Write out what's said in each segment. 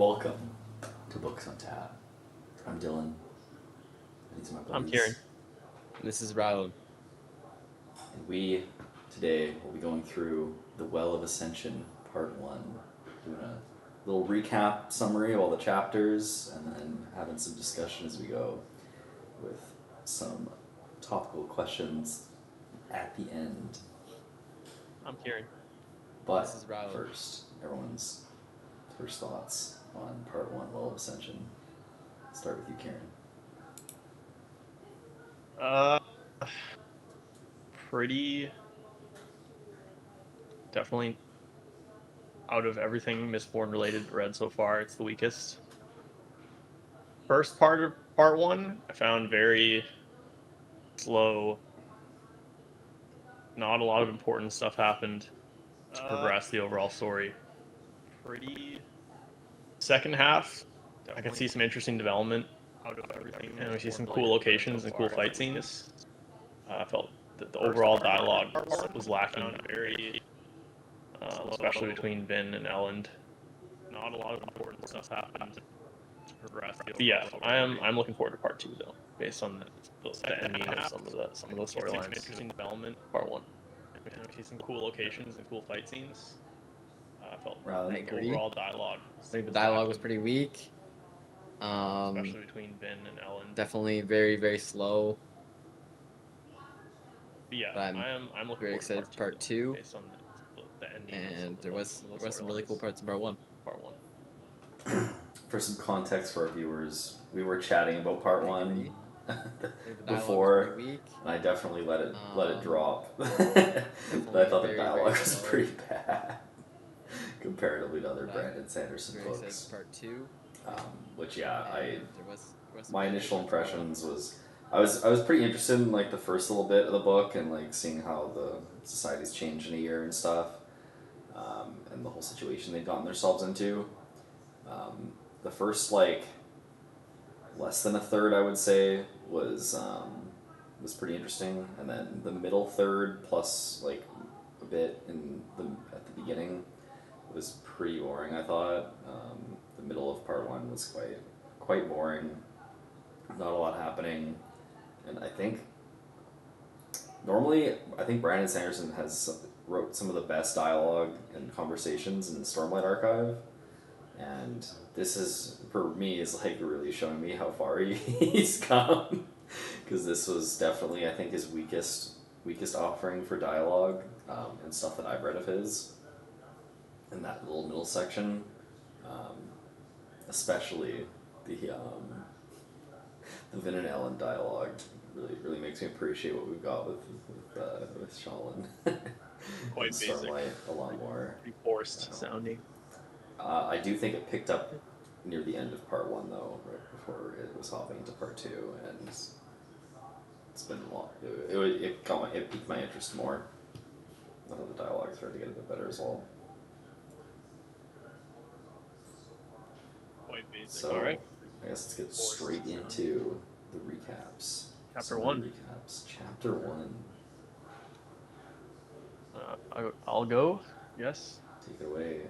Welcome to Books on Tap. I'm Dylan. These are my buddies. I'm Kieran. This is Raul. And we, today, will be going through The Well of Ascension, Part 1. Doing a little recap summary of all the chapters, and then having some discussion as we go with some topical questions at the end. I'm Kieran. But This is Raul. first, everyone's first thoughts on Part 1, Well of Ascension. Start with you, Kieran. Pretty definitely out of everything Mistborn related read so far, it's the weakest. First part of part 1, I found very slow. Not a lot of important stuff happened to progress the overall story. Pretty second half, I could see some interesting development out of everything, and we see some cool locations and cool fight scenes. I felt that the overall dialogue was lacking very, especially between Vin and Elend. Not a lot of important stuff happened to progress. But yeah, I'm looking forward to part 2 though, based on the ending of some of the storylines. Some interesting development. Part 1. We see some cool locations and cool fight scenes. I felt the overall dialogue. I think the dialogue was pretty weak. Especially between Vin and Elend. Definitely very, very slow. But yeah, I'm looking very excited for part 2. Based on the ending. And there was some really cool parts in part 1. For some context for our viewers, we were chatting about part 1 before, and I definitely let it drop. But I thought the dialogue was pretty bad comparatively to other Brandon Sanderson books. Part 2. Which my initial impressions was I was pretty interested in like the first little bit of the book and like seeing how the society's changed in a year and stuff, and the whole situation they've gotten themselves into. The first like less than a third, I would say, was pretty interesting, and then the middle third plus like a bit at the beginning was pretty boring. I thought the middle of part 1 was quite boring. Not a lot happening, and I think Brandon Sanderson wrote some of the best dialogue and conversations in the Stormlight Archive. And this is, for me, is like really showing me how far he's come, because this was definitely, I think, his weakest offering for dialogue and stuff that I've read of his. In that little middle section, especially the Vin and Elend dialogue really makes me appreciate what we've got with Shalin. Quite basic. Starlight a lot more. Pretty forced sounding. I do think it picked up near the end of part 1 though, right before it was hopping into part 2, and it's been long. It piqued my interest more. I thought the dialogue started to get a bit better as well. Quite basic. So, all right. I guess let's get straight into the recaps. Chapter 1. Recaps. Chapter 1. I'll go. Yes. Take it away.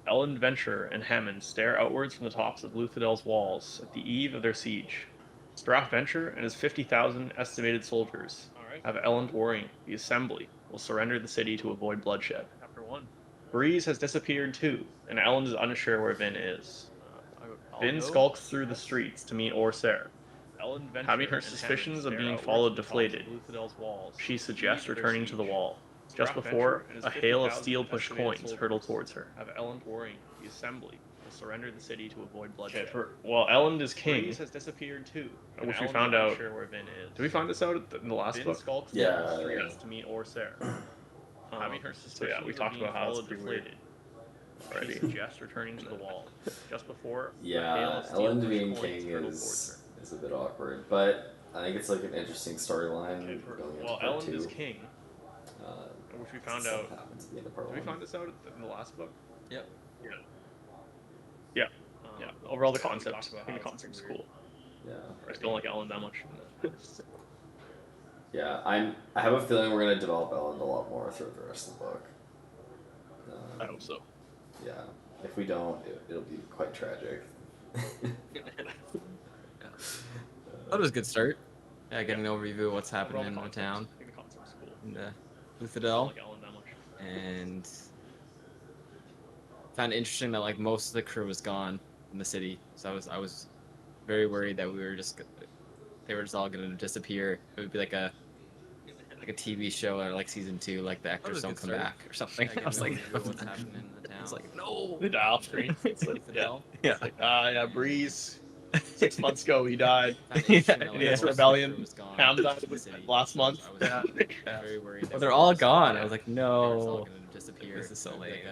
Elend, Venture, and Hammond stare outwards from the tops of Luthadell's walls at the eve of their siege. Straff Venture and his 50,000 estimated soldiers have Elend worrying the Assembly will surrender the city to avoid bloodshed. Chapter 1. Breeze has disappeared too, and Elend is unsure where Vin is. Vin skulks through the streets to meet Orser. Having her suspicions of being followed deflated, she suggests returning to the wall. Just before, a hail of steel-pushed coins hurtle towards her. Have Elend worrying the Assembly will surrender the city to avoid bloodshed. While Elend is king, Breeze has disappeared too, which we found out. Sure where Vin is. Did we find this out in the last book? Yeah. To meet Orser. Having her suspicions we talked about how it's deflated. Already. She suggests returning to the wall. Just before, yeah, Elend being king is a bit awkward, but I think it's like an interesting storyline going into part 2. Elend is king. Which we found out. Did we find this out in the last book? Yep. Yeah. Overall, the concept. I think the concept is cool. Yeah. I just don't like Elend that much. Yeah, I have a feeling we're gonna develop Elend a lot more throughout the rest of the book. I hope so. Yeah, If we don't, it'll be quite tragic. That was a good start. Yeah, getting an overview of what's happening in the town. I think the concept's cool. In the I Luthadel. don't like Ellen that much. And found it interesting that like most of the crew was gone in the city. So I was very worried that they were just all gonna disappear. It would be like a TV show or like season 2, like the actors don't come back or something. I was like, what's happening in the town? It's like, no. The dial screen. It's like, Luthadel. yeah. It's like, yeah, Breeze. 6 months ago he died. Yeah, In his rebellion. Ham died last month. I was very worried. Well, they're all gone. I was like, They were all no. gonna disappear. This is so late.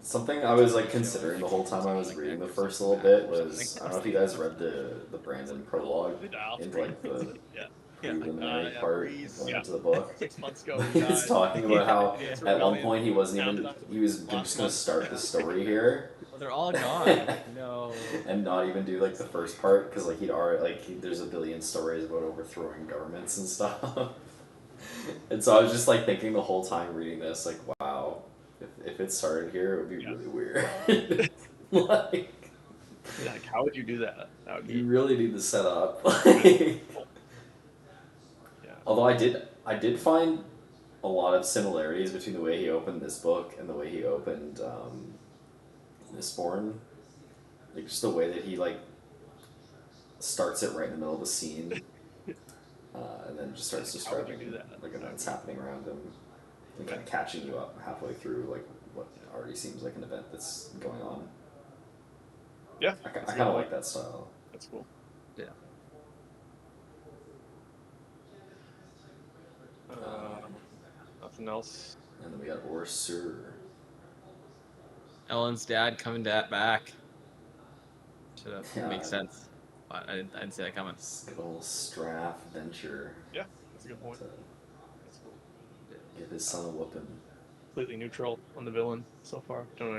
Something I was like considering the whole time I was reading the first little bit was, I don't know if you guys read the Brandon prologue into like the preliminary part going into the book. 6 months ago He's talking about how at one point he was just gonna start the story here. Well, they're all gone. No. And not even do like the first part because like he'd already there's a billion stories about overthrowing governments and stuff. And so I was just like thinking the whole time reading this, like, wow, if it started here, it would be really weird. Like, how would you do that? That would be. You really need to set up. Although I did find a lot of similarities between the way he opened this book and the way he opened Mistborn. Like just the way that he like starts it right in the middle of the scene, and then just starts describing like events happening around him, and kind of catching you up halfway through like what already seems like an event that's going on. Yeah, I kind of like that style. That's cool. Yeah. Nothing else. And then we got Orsur. Ellen's dad coming back. Should have Yeah. makes sense. But I didn't see that coming. Good old Straff venture. Yeah, that's a good point. To That's cool. give his son a whooping. Completely neutral on the villain so far. Don't learn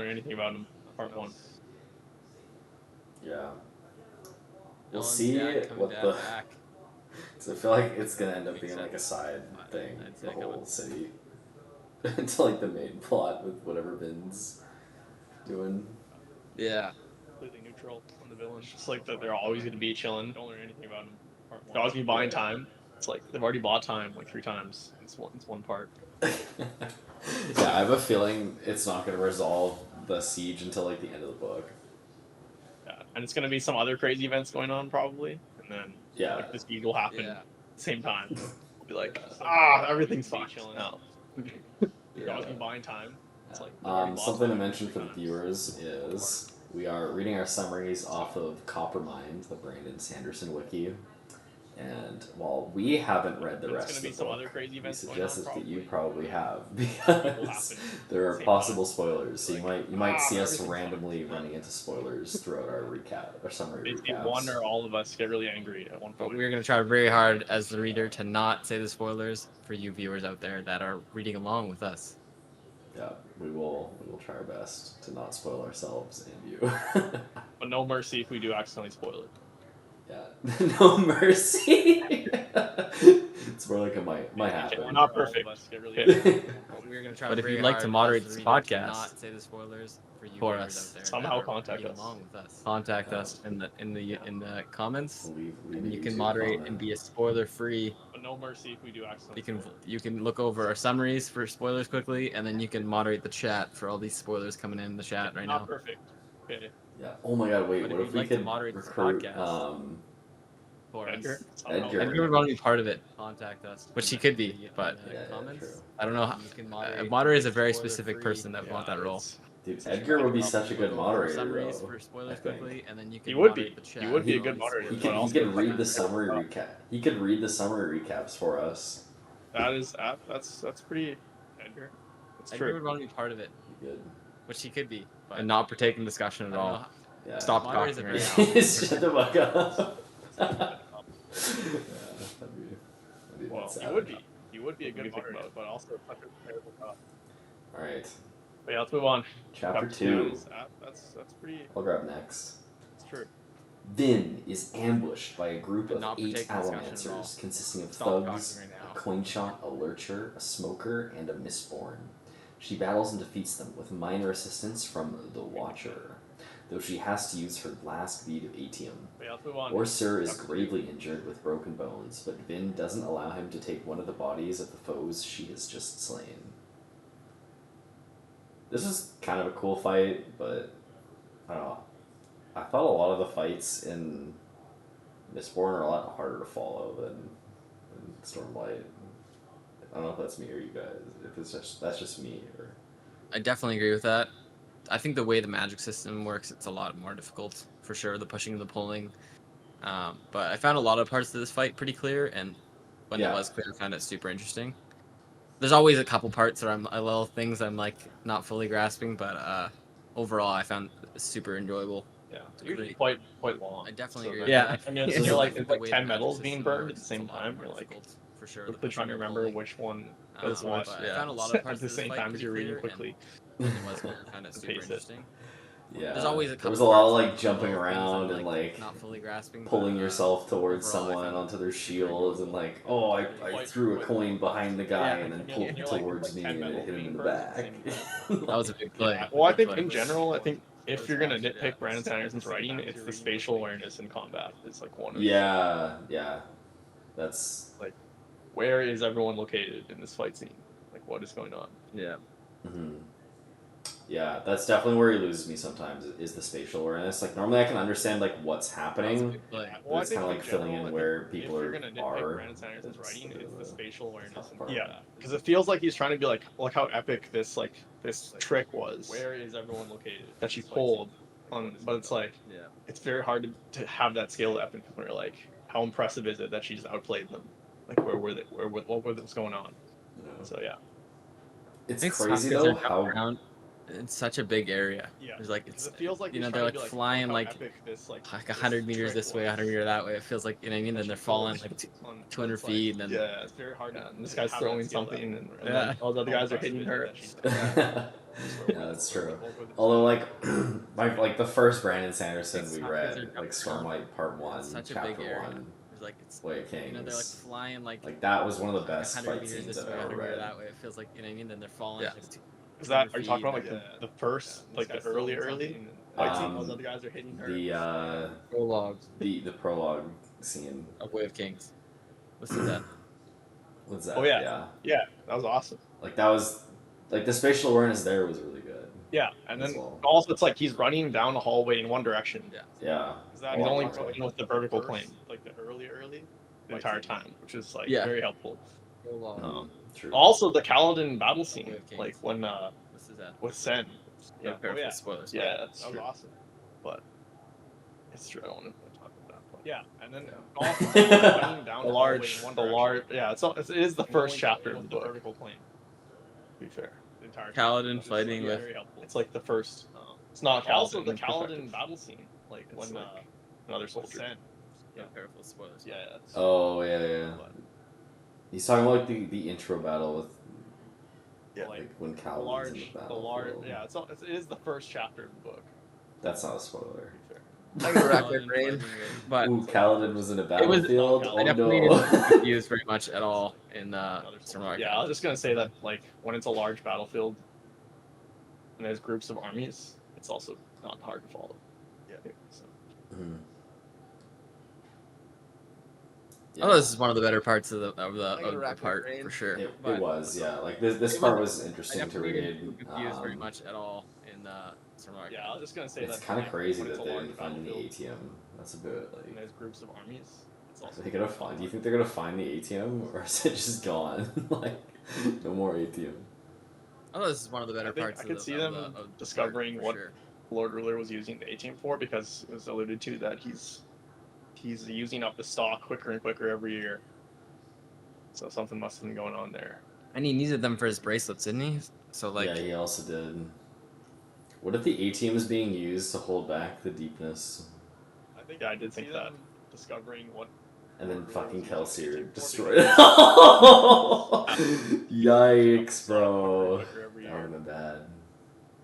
anything about him. Part 1. Yeah. We'll Ellen's see dad coming what the. back. So I feel like it's gonna end up Makes being like a sense. side thing, I'd say the that whole coming. city, into like the main plot with whatever Vin's doing. Yeah. Completely neutral on the villain. Just like that they're always going to be chilling. Don't learn anything about him. They're always going to be buying time. It's like they've already bought time like 3 times. It's one part. Yeah, I have a feeling it's not gonna resolve the siege until like the end of the book. Yeah, and it's going to be some other crazy events going on probably, and then Yeah. like, this siege will happen Yeah. at the same time. We'll be like, everything's fine. No. They're always going to be buying time. It's like they've already bought Something to time mention for the 3 times. viewers is we are reading our summaries off of Coppermind, the Brandon Sanderson wiki. And while we haven't read the It's rest gonna of be the some book, other crazy we events going suggest on, that you probably. probably have Will because happen there are same possible time. spoilers. So Like, you might see us everything's randomly fine. running into spoilers throughout our recap, our summary Basically, recaps. one or all of us get really angry at one But point. we're gonna try very hard as the reader to not say the spoilers for you viewers out there that are reading along with us. Yeah, we will try our best to not spoil ourselves and you. But no mercy if we do accidentally spoil it. Yeah, no mercy. It's more like it might happen. We're not perfect. But we're gonna try. But if very you'd like hard to as moderate the this reader to podcast not say the spoilers for you for viewers us, out there somehow that are contact reading us. along with us. Contact us in the comments, Leave and a you can YouTube moderate comment. and be a spoiler-free. But no mercy if we do accidentally. You can look over our summaries for spoilers quickly, and then you can moderate the chat for all these spoilers coming in the chat right Not now. perfect. Okay. Yeah. Oh my God! Wait. But What if if you'd we like to could moderate this recruit? podcast, For us. Edgar. Edgar. Edgar would want to be part of it, Contact us. which he could be, but Yeah, comments. true. I don't know. How, You can a moderator is a very spoiler-free. specific person that would want that role. Dude, Edgar would be such a good moderator. Summaries Though, for spoilers I think. quickly, and then you can He would moderate be. the chat. He would be a for good all these moderator. He spoilers. could, But he also- could read the summary recap. He could read the summary recaps for us. That's pretty Edgar. That's Edgar true. would want to be part of it, He could. which he could be, but And not partake in discussion I at don't know all. how- Yeah. Stop Moderators talking are right very now. Shut the fuck up. Yeah, that'd be Well, sad. he would be. He would be a good moderator, but also such a terrible cop. All right. But yeah, let's move on. Chapter 2. That's pretty. I'll grab next. That's true. Vin is ambushed by a group But of not 8 partake in discussion at all. allomancers consisting of Stop thugs, talking right a now. coin shot, a lurcher, a smoker, and a mistborn. She battles and defeats them with minor assistance from the Watcher, though she has to use her last bead of atium. Orsir is gravely injured with broken bones, but Vin doesn't allow him to take one of the bodies of the foes she has just slain. This is kind of a cool fight, but I don't know. I thought a lot of the fights in Mistborn are a lot harder to follow than Stormlight. I don't know if that's me or you guys. If it's just that's just me or. I definitely agree with that. I think the way the magic system works, it's a lot more difficult for sure. The pushing and the pulling. But I found a lot of parts of this fight pretty clear, and when it was clear, I found it super interesting. There's always a couple parts where little things I'm like not fully grasping, but overall I found it super enjoyable. Yeah, it's usually quite long. I definitely agree. Yeah, I mean, you're like 10 medals being burned at the same time. You're like for sure. Quickly trying to remember which one does what. I found a lot of parts at the same time as you're reading quickly. And it was kind of super interesting. Yeah, there's always there was a lot of like jumping around and like not fully grasping, pulling yourself towards someone onto their shields and like, oh, I threw a coin behind the guy and then pulled it towards me and it hit him in the back. That was a big play. Well, I think in general, I think if you're gonna nitpick Brandon Sanderson's writing, it's the spatial awareness in combat. It's like one of that's like, where is everyone located in this fight scene? Like, what is going on? Yeah. Mm-hmm. Yeah, that's definitely where he loses me sometimes, is the spatial awareness. Like, normally I can understand, like, what's happening, but it's kind of like filling in where people are. Brandon Sanderson's writing, it's the spatial awareness. Yeah, because it feels like he's trying to be like, look how epic this trick was. Where is everyone located? That she pulled on, but it's like, it's very hard to have that scale of epic where you're like, how impressive is it that she just outplayed them? Like, where were they? What was going on? So yeah, it's crazy though how. It's such a big area. Yeah. There's like it feels like they're like flying like 100 meters this way, 100 meters that way. It feels like, you know what I mean? Then they're falling like 200 feet, and then it's very hard. And this guy's throwing something, and then all the other guys are hitting her. Yeah, that's true. Although like the first Brandon Sanderson we read, like Stormlight Part 1, Chapter 1. Like it's Way of Kings. You know, they're like flying like that was one of the best 100 fight meters scenes this way, I've ever 100 meters read. that way. It feels like, you know what I mean? Then they're falling. Is that, are you talking about like the first, like the early fight scene? All the other guys are hitting her. The prologue. The prologue scene of Way of Kings. What's that? What's that? Oh yeah, that was awesome. Like that was like the spatial awareness there was really good. Yeah, and then also it's like he's running down a hallway in one direction. Yeah. He's only going with the vertical plane, like the early, the entire time, which is like very helpful. True. Also, the Kaladin battle scene, like when with Sen. Spoilers. Yeah, that was awesome. But it's true. I don't want to talk about that. But yeah, and then also running down the large. Yeah, it is the first chapter of the book. Vertical plane. To be fair, the entire Kaladin fighting with. It's like the first. It's not also the Kaladin battle scene, like when another soldier. Sen. Yeah, careful spoilers. Yeah. Oh yeah. He's talking about like the intro battle with. Yeah, like when Kaladin's in the battle. Yeah, it is the first chapter of the book. That's not a spoiler. But Kaladin was in a battlefield. I definitely didn't use very much at all in Yeah, I was just gonna say that like when it's a large battlefield and there's groups of armies, it's also not hard to follow. Yeah. So. Mm-hmm. Yeah. Oh, this is one of the better parts of the part for sure. It was, yeah. Like this part was interesting to read. Didn't use very much at all in Yeah, I was just gonna say it's kind of crazy that they didn't find the ATM. That's a bit like. And there's groups of armies. Are they gonna find? Do you think they're gonna find the ATM, or is it just gone? Like, no more ATM. Oh, this is one of the better parts. I could see them discovering what Lord Ruler was using the ATM for, because it was alluded to that he's using up the stock quicker and quicker every year. So something must have been going on there. And he needed them for his bracelets, didn't he? So like. Yeah, he also did. What if the ATM is being used to hold back the deepness? I think I did think that. Discovering what. And then fucking Kelsier destroyed it. Yikes, bro. That would have been bad.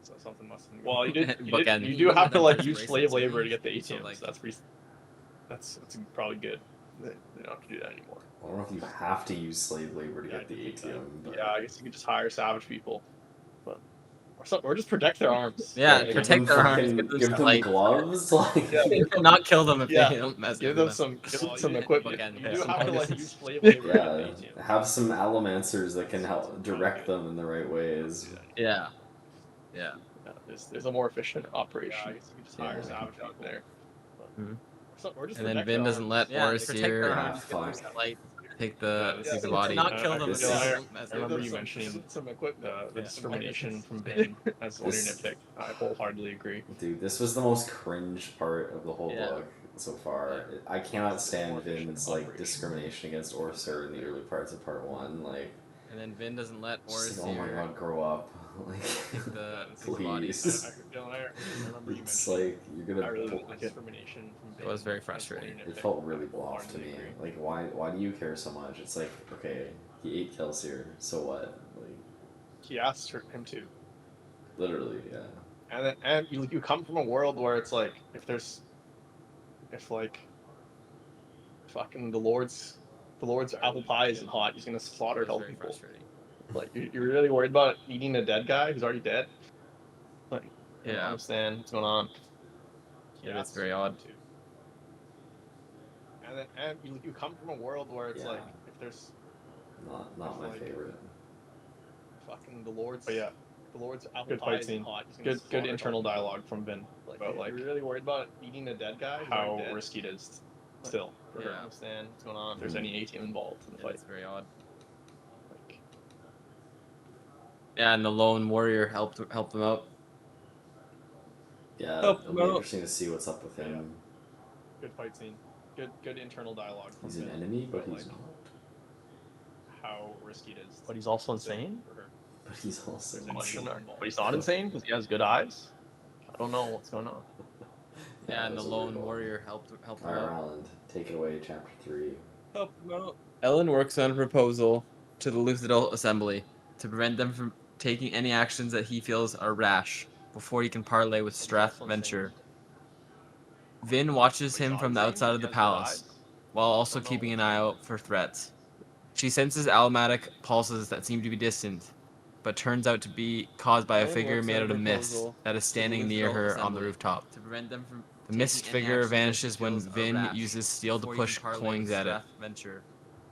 So something must have been. Well, you do have to like use slave labor to get the ATM. So that's probably good. They don't have to do that anymore. I don't know if you have to use slave labor to get the ATM. But... Yeah, I guess you could just hire savage people. Or just protect their arms. Yeah, Give protect them their arms. fucking- Give them, give some, them like, gloves. Like, not kill them if Yeah. they don't mess Give with them us. some equipment. Bookend You do there. have to like use flavor. yeah, have some allomancers that can help direct them in the right ways. Yeah. Yeah. There's a more efficient operation. I guess you could just Yeah. hire Savage savage out there. Mhm. Or just And then protect Vin their doesn't arms. let Yeah, Boris protect here. their Yeah, arms. Give them fuck. some, like, Take the Yeah, take the so body. not kill them. This if they is- don't mess I remember with you us. mentioning some equipment. the Yeah. discrimination from Vin as one of your This- nitpick. I wholeheartedly agree. Dude, this was the most cringe part of the whole Yeah. book so far. I cannot stand Vin's like discrimination against Orser in the early parts of part 1. Like, And then Vin doesn't let just Boris like, oh my here. god, grow up. Like, Take the body. please. I remember you It's mentioning. like you're I gonna. really like discrimination from Vin. It was very as one of your frustrating. It nitpick. felt really bluff to Wholeheartedly me. agree. Like, why do you care so much? It's like, okay, he 8 kills here, so what? Like, He asked him to. literally, yeah. And you come from a world where it's like if fucking the Lord's apple pie isn't hot, he's gonna slaughter It was hell very people. frustrating. Like you're really worried about eating a dead guy who's already dead. Like I don't Yeah. understand what's going on. Yeah, that's very odd. And you come from a world where it's Yeah. like if there's Not my like- favorite. fucking the Lord's apple Good pie fight isn't scene. hot, he's gonna Good slaughter internal hell dialogue from Vin. people. about, Like you're really worried about eating a dead guy who's How already dead. risky it is still. I don't Yeah. understand what's going on. If there's any A-team involved in the Yeah, fight. that's very odd. Like, Yeah, and the lone warrior helped them out. Yeah, Help it'll him be out. interesting to see what's up with him. good fight scene. Good internal dialogue from He's an Vin. enemy, but about, he's like, not. how risky it is. But he's also insane? For her. But he's also There's any Question A-team mark. involved. But he's not insane because he has good eyes? I don't know what's going on. Yeah, and the that's a lone weird one. warrior helped them Alright, out. Roland, take it away, chapter 3. Help them out. Ellen works on a proposal to the Luthadel Assembly to prevent them from taking any actions that he feels are rash before he can parley with Strath Venture. Vin watches him from the outside of the palace, while also keeping an eye out for threats. She senses almatic pulses that seem to be distant, but turns out to be caused by a Ellen figure works made on out a of mist proposal that is standing to the near Luthadel her on the Assembly rooftop. to prevent them from The mist taking any figure actions that vanishes he when feels are Vin rash uses steel to before he can push parley coins with at it. Strath Venture.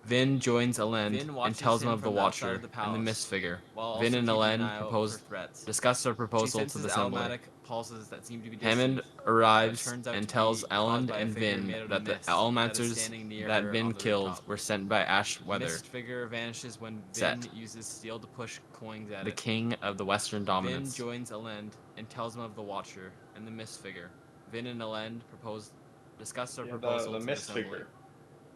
Vin joins Elend Vin and watches tells him him of the from the outside Watcher of the and the palace, Mist figure. while Vin also and keeping an Elend eye out propose for threats. discuss their She proposal to senses the assembly. almatic pulses that seem to be Hammond distant, arrives but turns out and to tells be caused Elend by a and figure Vin made out of that the mist that is Almancers standing near that her Vin on the killed rooftop. were sent by Ash The Weather, mist figure vanishes when Set. Vin uses steel to push coins at the it. king of the Western Vin Dominance. joins Elend and tells him of the Watcher and the Mist figure. Vin and Elend discuss their Yeah, proposal the to mist assembly. figure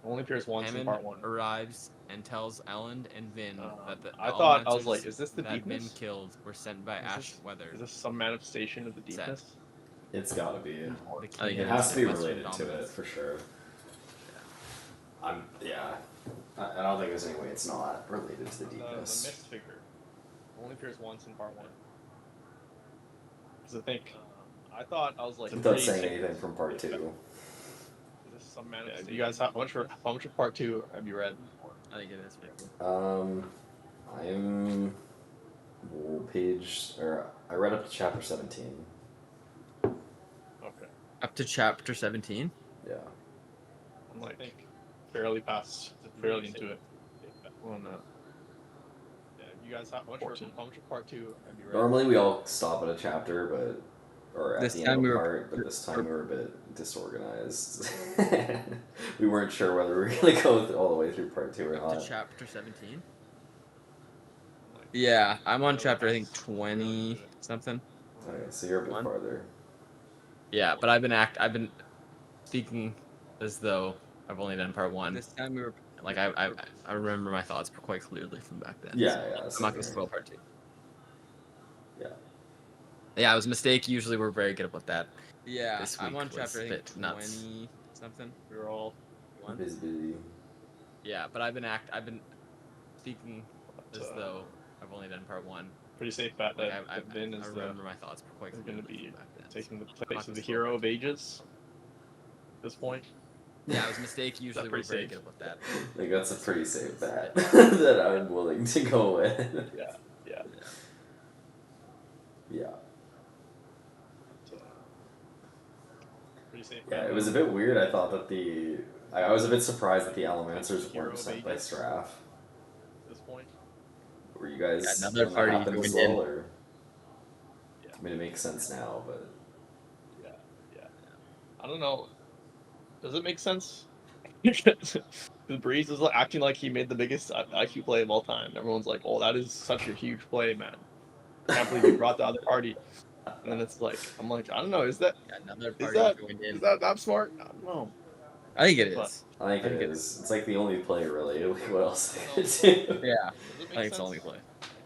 only appears once in Hammond part 1. arrives and tells Elend and Vin that the I thought, I was Almancers like, is this the that Vin deepness? killed were sent by Is Ash this- Weather. Is this some manifestation of the Set. deepness? It's gotta be. The I think king It of has to be Western related to it, dominance. for sure. Yeah. I don't think there's any way it's not related to the The deepness. mist figure only appears once in part 1. Because I think, I thought, I was like, Without pretty saying safe. anything from part 2. Is this some manifestation? You guys, how much of part 2 have you read? I think it is pretty cool. I'm I read up to chapter 17. Okay. Up to chapter 17. Yeah. I'm like, fairly into it. Well, no. Yeah, you guys, how much of part 2 have you read? Normally we all stop at a chapter, or at This the end time of we a were- part, but this time we were a bit disorganized. We weren't sure whether we were gonna go all the way through part 2 or Up to not. chapter 17. Yeah, I'm on chapter, I think, 20 something. Okay, so you're a bit One. farther. Yeah, but I've been speaking as though I've only done part 1. This time we were Like I remember my thoughts quite clearly from back then. Yeah, so yeah. I'm same not gonna here. spoil part 2. Yeah. Yeah, it was a mistake. Usually we're very good about that. Yeah, This I'm week on was chapter I a think bit nuts. 20 something. We were all One. Busy. Yeah, but I've been speaking as uh, though I've only done part 1. pretty safe bet Like that Vin is remember my thoughts quite is clearly gonna be from back then. taking the I'm place not of gonna the spoil hero part of ages. At this point. Yeah, it was a mistake. Usually we're pretty very safe? good about that. I think that's a pretty safe bet that I'm willing to go with. Yeah. Yeah, it was a bit weird. I thought that I was a bit surprised that the Allomancers weren't sent by Straff. At this point. Were you guys another when that party happened as joined well, in. or? I mean, it makes sense now, but Yeah. I don't know. Does it make sense? Because Breeze is acting like he made the biggest IQ play of all time. Everyone's like, "Oh, that is such a huge play, man! Can't believe you brought the other party." And then it's like, I'm like, I don't know. Is that Another party joined in. is that smart? I don't know. I think it But- is. I think it is. It's like the only play really. What else they could do? Yeah, Does it I make think it's the sense? only play.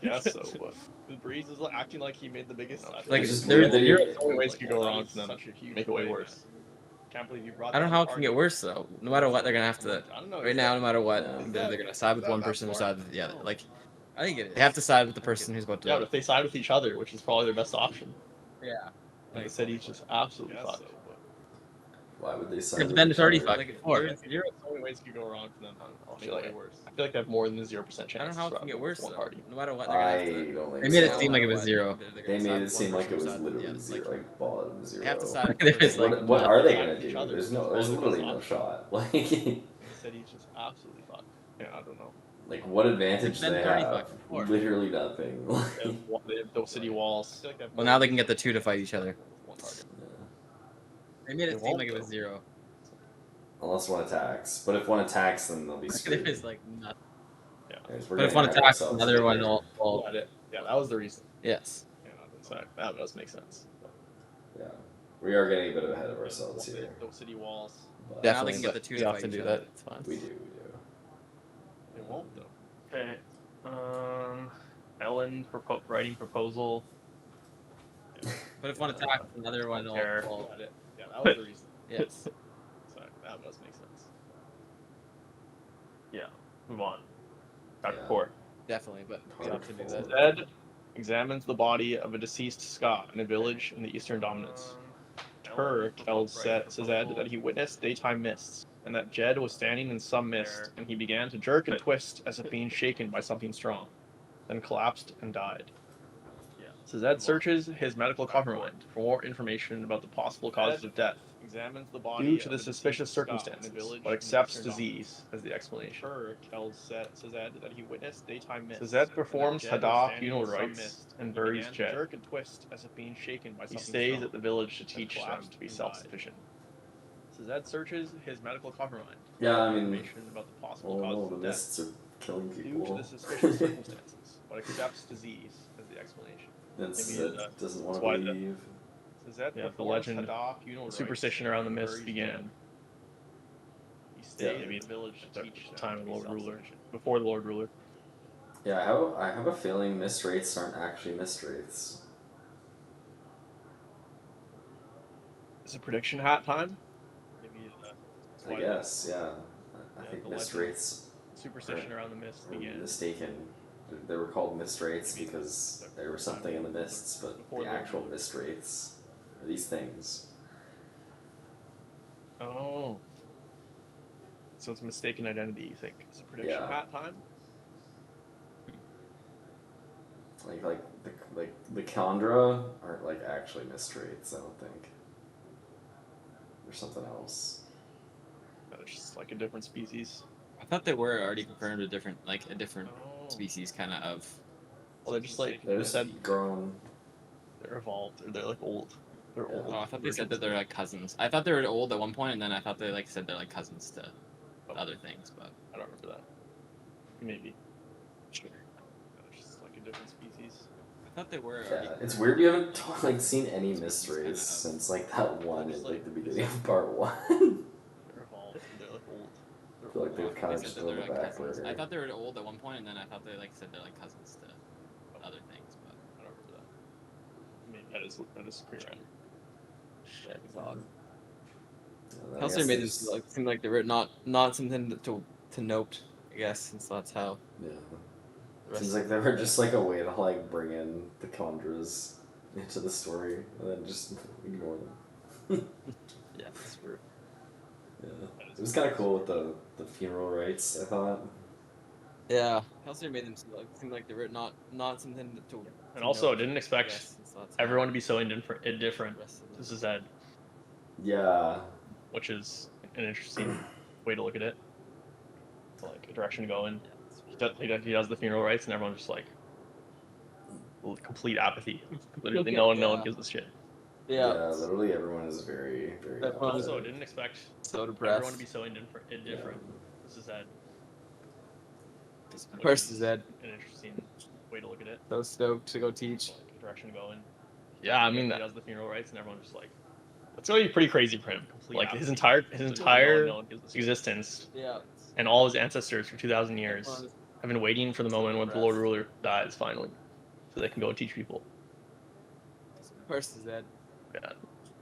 I guess so. But Breeze is acting like he made the biggest. Like, It's just there's weird that zero. he- so many ways you go wrong for them. Make it way worse. Can't believe you brought. I don't know how it can get worse though. No matter what, they're gonna have to. I don't know. Right now, no matter what, Yeah. they're gonna side with one person or side with the other. Like, I think it is. They have to side with the person who's about to. Yeah, but if they side with each other, which is probably their best option, Yeah. like the city's just absolutely fucked. Why would they sign? But with then each it's already other? fucked before. There's so many ways you could go wrong for them. I feel like they have more than a 0% chance. I don't know how it can get worse one though. party. No matter what, they're gonna have I to. don't think They made it so. seem like it was zero. They made it seem like it was literally zero, like bottom zero. They have to side. There's like, What are they gonna Side with each do? other, There's which is literally probably no the shot. Like, The city's just absolutely fucked. Yeah, I don't know. like what advantage do Then they 30 have? fucked before. Literally nothing. They have those city walls. well, now they can get the two to fight each other. One target. They made They it seem won't, like it was though. zero. Unless one attacks, but if one attacks, then they'll be There screwed. is like nothing. Anyways, we're But if getting one ahead of attacks, ourselves another here. one will. Yeah, that was the reason. Yes. Yeah, so that does make sense. Yeah, we are getting a bit ahead of ourselves here. Those city walls. But Now they can get the two We to have fight to each do other. that. It's fine. We do. They won't though. Okay. Ellen writing proposal. But if one attacks, another one will. Care. Yeah, that was the reason. Yes. So that does make sense. Yeah. Move on. Chapter Yeah. 4. Definitely, but we have to do that. Zed examines the body of a deceased Scot in a village in the Eastern Dominance. Tur tells Sazed that he witnessed daytime mists, and that Jed was standing in some mist, and he began to jerk and twist as if being shaken by something strong, then collapsed and died. Sazed searches his medical coppermind for more information about the possible causes of death, examines the body due to the suspicious circumstances, but accepts disease as the explanation. Tur tells Sazed that he witnessed daytime mists. Sazed performs Haddah funeral rites and buries Jed. Jerk and twist as if being shaken by something. He stays at the village to teach them to be self-sufficient. Sazed searches his medical coppermind. Yeah, I mean, information about the possible all causes the of death mists are killing due to people. the suspicious circumstances, but accepts disease as the explanation. That's, Maybe that doesn't want that's to why believe. Yeah, the legend, the superstition around the mist began. He stayed in the village to teach the time of the Lord Ruler, before the Lord Ruler. Yeah, I have a feeling mist wraiths aren't actually mist wraiths. Is it prediction hat time? I guess, yeah. I think the mist legend- wraiths Superstition around the mist were began. mistaken. They were called mist wraiths because there was something in the mists, but Before the the- actual mist wraiths are these things. Oh. So it's mistaken identity, you think? Is it prediction Yeah. hat time? Like the Kandra aren't like actually mist wraiths, I don't think. There's something else. It's just like a different species. I thought they were already confirmed a different Oh. species, kind of. Well, they're just like, They're they just said grown. they're evolved, or they're like old. They're Yeah. old. Oh, I thought they said that they're like cousins. I thought they were old at one point, and then I thought they like said they're like cousins to other things, but I don't remember that. Maybe. Sure. It's just like a different species. I thought they were already. Yeah, it's weird you haven't like seen any mist wraiths since like that one Just in like like- the beginning of part 1. They're evolved, they're like old. I feel like they've kind They of said just that been on they're the like back cousins. burner. I thought they were old at one point, and then I thought they like said they're like cousins to other things, but I don't remember that. Maybe that is pretty random. Yeah, it's odd. I Hellstar guess made them there's- seem like they were not something to note. I guess since that's how. Yeah. the rest Seems like they were just like a way to like bring in the Kandras into the story and then just ignore them. Yeah, that's true. Yeah. It was kind of cool with the funeral rites, I thought. Yeah, Hellstar made them seem like they were not something to. And also, I note, didn't I expect guess, since that's how everyone to be so indifferent. the rest of This is Ed. Yeah. which is an interesting way to look at it. Like a direction to go in. He does the funeral rites, and everyone's just like complete apathy. Literally, no one gives a shit. Yeah, literally everyone is very, very. Also, didn't expect so depressed. everyone to be so indifferent. This is Ed. Of course, is Ed. An interesting way to look at it. So stoked to go teach. Like a direction to go in. Yeah, I mean, he does the funeral rites, and everyone's just like, it's gonna be pretty crazy for him. Like his entire existence, and all his ancestors for 2,000 years have been waiting for the moment when the Lord Ruler dies finally, so they can go and teach people. Of course, is Ed. Yeah,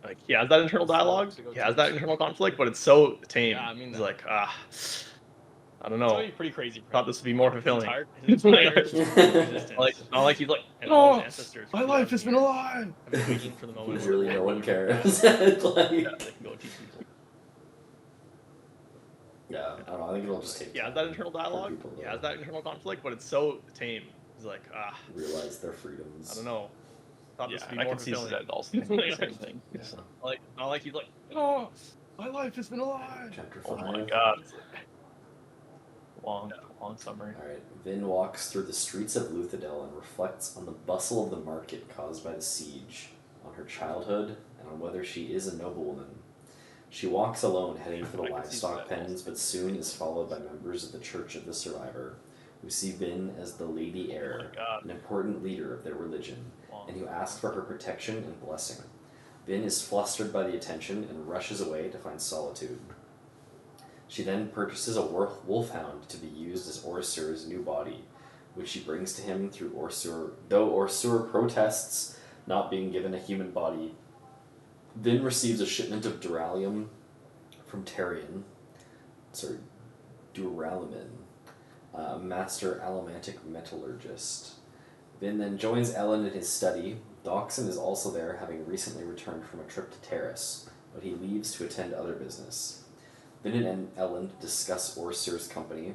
like he has that internal dialogue, he has that internal conflict, but it's so tame. Yeah, I mean, he's like, I don't know. It's gonna be pretty crazy. Thought this would be more fulfilling. His entire existence. Like, not like he's like, and all his ancestors. My life has been alive. I've been waiting for the moment. Literally, no one cares. Yeah, they can go and teach people. Yeah, I don't know. I think it'll just take. He has that internal dialogue. He has that internal conflict, but it's so tame. He's like, realize their freedoms. I don't know. Thought this would be I more can see fulfilling. that also thinking the same thing. Yeah. Like, not like he's like, Oh, my life has been alive. Chapter 5. Oh my god. Long summary. Alright, Vin walks through the streets of Luthadel and reflects on the bustle of the market caused by the siege, on her childhood, and on whether she is a noblewoman. She walks alone, heading for the livestock pens, but soon is followed by members of the Church of the Survivor, who see Vin as the Lady Heir, an important leader of their religion, and who ask for her protection and blessing. Vin is flustered by the attention and rushes away to find solitude. She then purchases a wolfhound to be used as Orsur's new body, which she brings to him through Orsur. Though Orsur protests not being given a human body, Vin receives a shipment of duralium from Duralimin, a master allomantic metallurgist. Vin then joins Ellen in his study. Doxon is also there, having recently returned from a trip to Terrace, but he leaves to attend other business. Vin and Ellen discuss Orsur's company,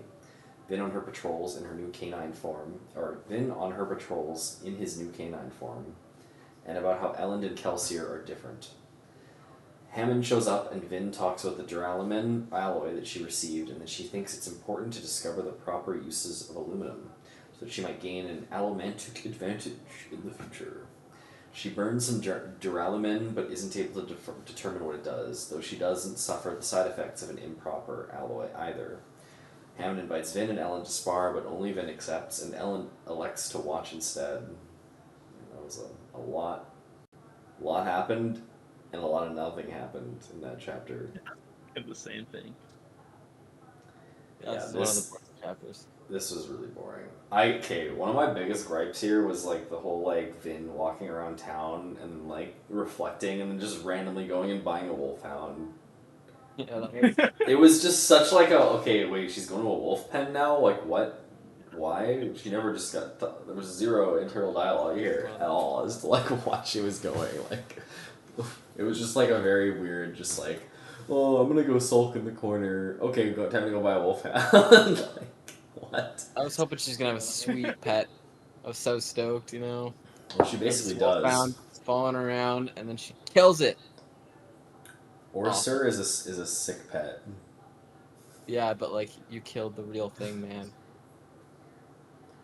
Vin on her patrols in her new canine form, Vin on her patrols in his new canine form, and about how Ellen and Kelsier are different. Hammond shows up and Vin talks about the Duralimin alloy that she received and that she thinks it's important to discover the proper uses of aluminum so that she might gain an allomantic advantage in the future. She burns some Duralimin but isn't able to determine what it does, though she doesn't suffer the side effects of an improper alloy either. Hammond invites Vin and Ellen to spar, but only Vin accepts, and Ellen elects to watch instead. That was a lot. A lot happened, and a lot of nothing happened in that chapter. It's the same thing. Yeah, this is one of the worst chapters. This was really boring. One of my biggest gripes here was like the whole like Vin walking around town and like reflecting and then just randomly going and buying a wolfhound. Yeah, that It was just such like she's going to a wolf pen now? Like what? Why? She never just got there was zero internal dialogue here at all as to like why she was going. Like it was just like a very weird just like, oh, I'm gonna go sulk in the corner. Okay, time to go buy a wolfhound. Like, what? I was hoping she's gonna have a sweet pet. I was so stoked, you know. Well, she basically does. Found, falling around, and then she kills it. Orsur is a sick pet. Yeah, but like you killed the real thing, man.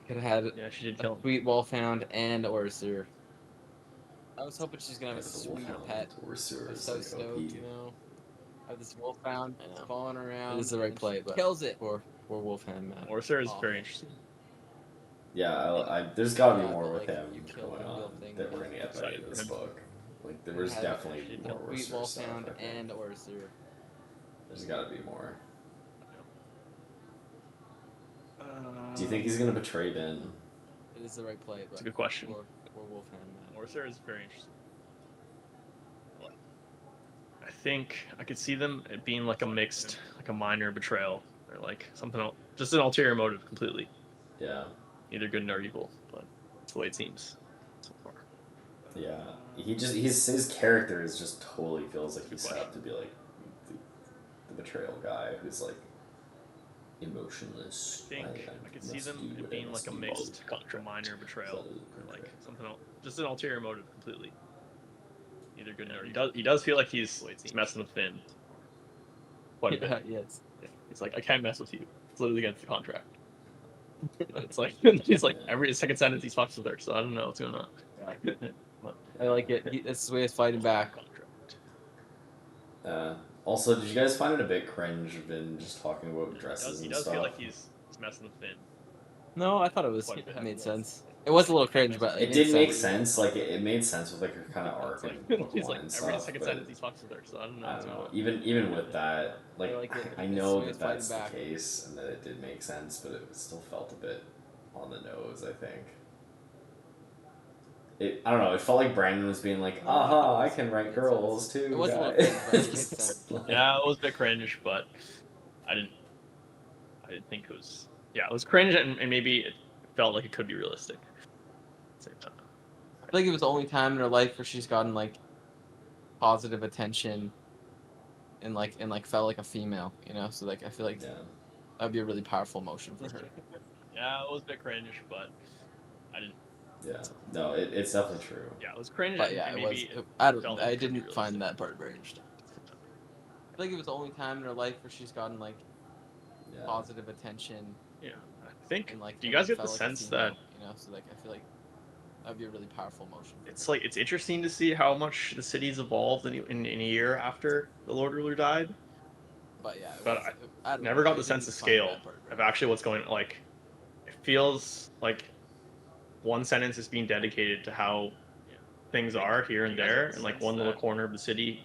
Could have had she did kill him. Sweet wolfhound and Orsur. I was hoping she's gonna have a sweet pet. Orsur I was is so like stoked, OP. you know. I have this wolfhound falling around. It is the right play, but kills it for wolfhound, man. Orsur is very interesting. Yeah, there's gotta be more but, with like, him you killed going the real on thing, that we're man. gonna get by in this book. Like there was Had definitely more Sweet Orsur stuff. wolfhound I think. and Orsur. There's gotta be more. Do you think he's gonna betray Ben? It is the right play, but It's a good question. For wolfhound, man. Orsur is very interesting. I think I could see them it being like a mixed, like a minor betrayal, or like something else, just an ulterior motive completely. Yeah. Neither good nor evil, but that's the way it seems so far. Yeah. His character is just totally feels like he's set up to be like the betrayal guy who's like emotionless. I think I could see them it being like a mixed, like a minor betrayal, or like something else, just an ulterior motive completely. Neither good nor evil. He does feel like he's messing with Finn. quite a bit. Yes. He's like, I can't mess with you. It's literally against the contract. It's like he's like every second sentence he talks with her, so I don't know what's going on. I like it. That's his way of fighting back. Also, did you guys find it a bit cringe Vin just talking about dresses He and does stuff? feel like he's messing with Finn. No, I thought it made sense. It was a little cringe, but It did make sense. Like it made sense with like her kind of arc and He's like and every stuff. second But sentence he talks with her, so I don't know. I don't know. Even with that, I know that that's the case and that it did make sense, but it still felt a bit on the nose. I think. I don't know. It felt like Brandon was being like, "Aha, I can write girls too." It was a little guys." cringe, but it made sense. Yeah, it was a bit cringe, but I didn't think it was. Yeah, it was cringe, and maybe it felt like it could be realistic. I feel like it was the only time in her life where she's gotten like positive attention and felt like a female, you know. So like I feel like that'd be a really powerful emotion for her. Yeah, it was a bit cringe, but I didn't. Yeah, no, it's definitely true. Yeah, it was cringe. But yeah, and it maybe was. I didn't find that part very interesting. I feel like it was the only time in her life where she's gotten like positive attention. Yeah, I think. And, do you guys get the sense that you know? So like I feel like that'd be a really powerful emotion. It's like it's interesting to see how much the city's evolved in a year after the Lord Ruler died. But yeah, I never got the sense of scale of actually what's going on. Like, it feels like one sentence is being dedicated to how things are here and there, in like one little corner of the city.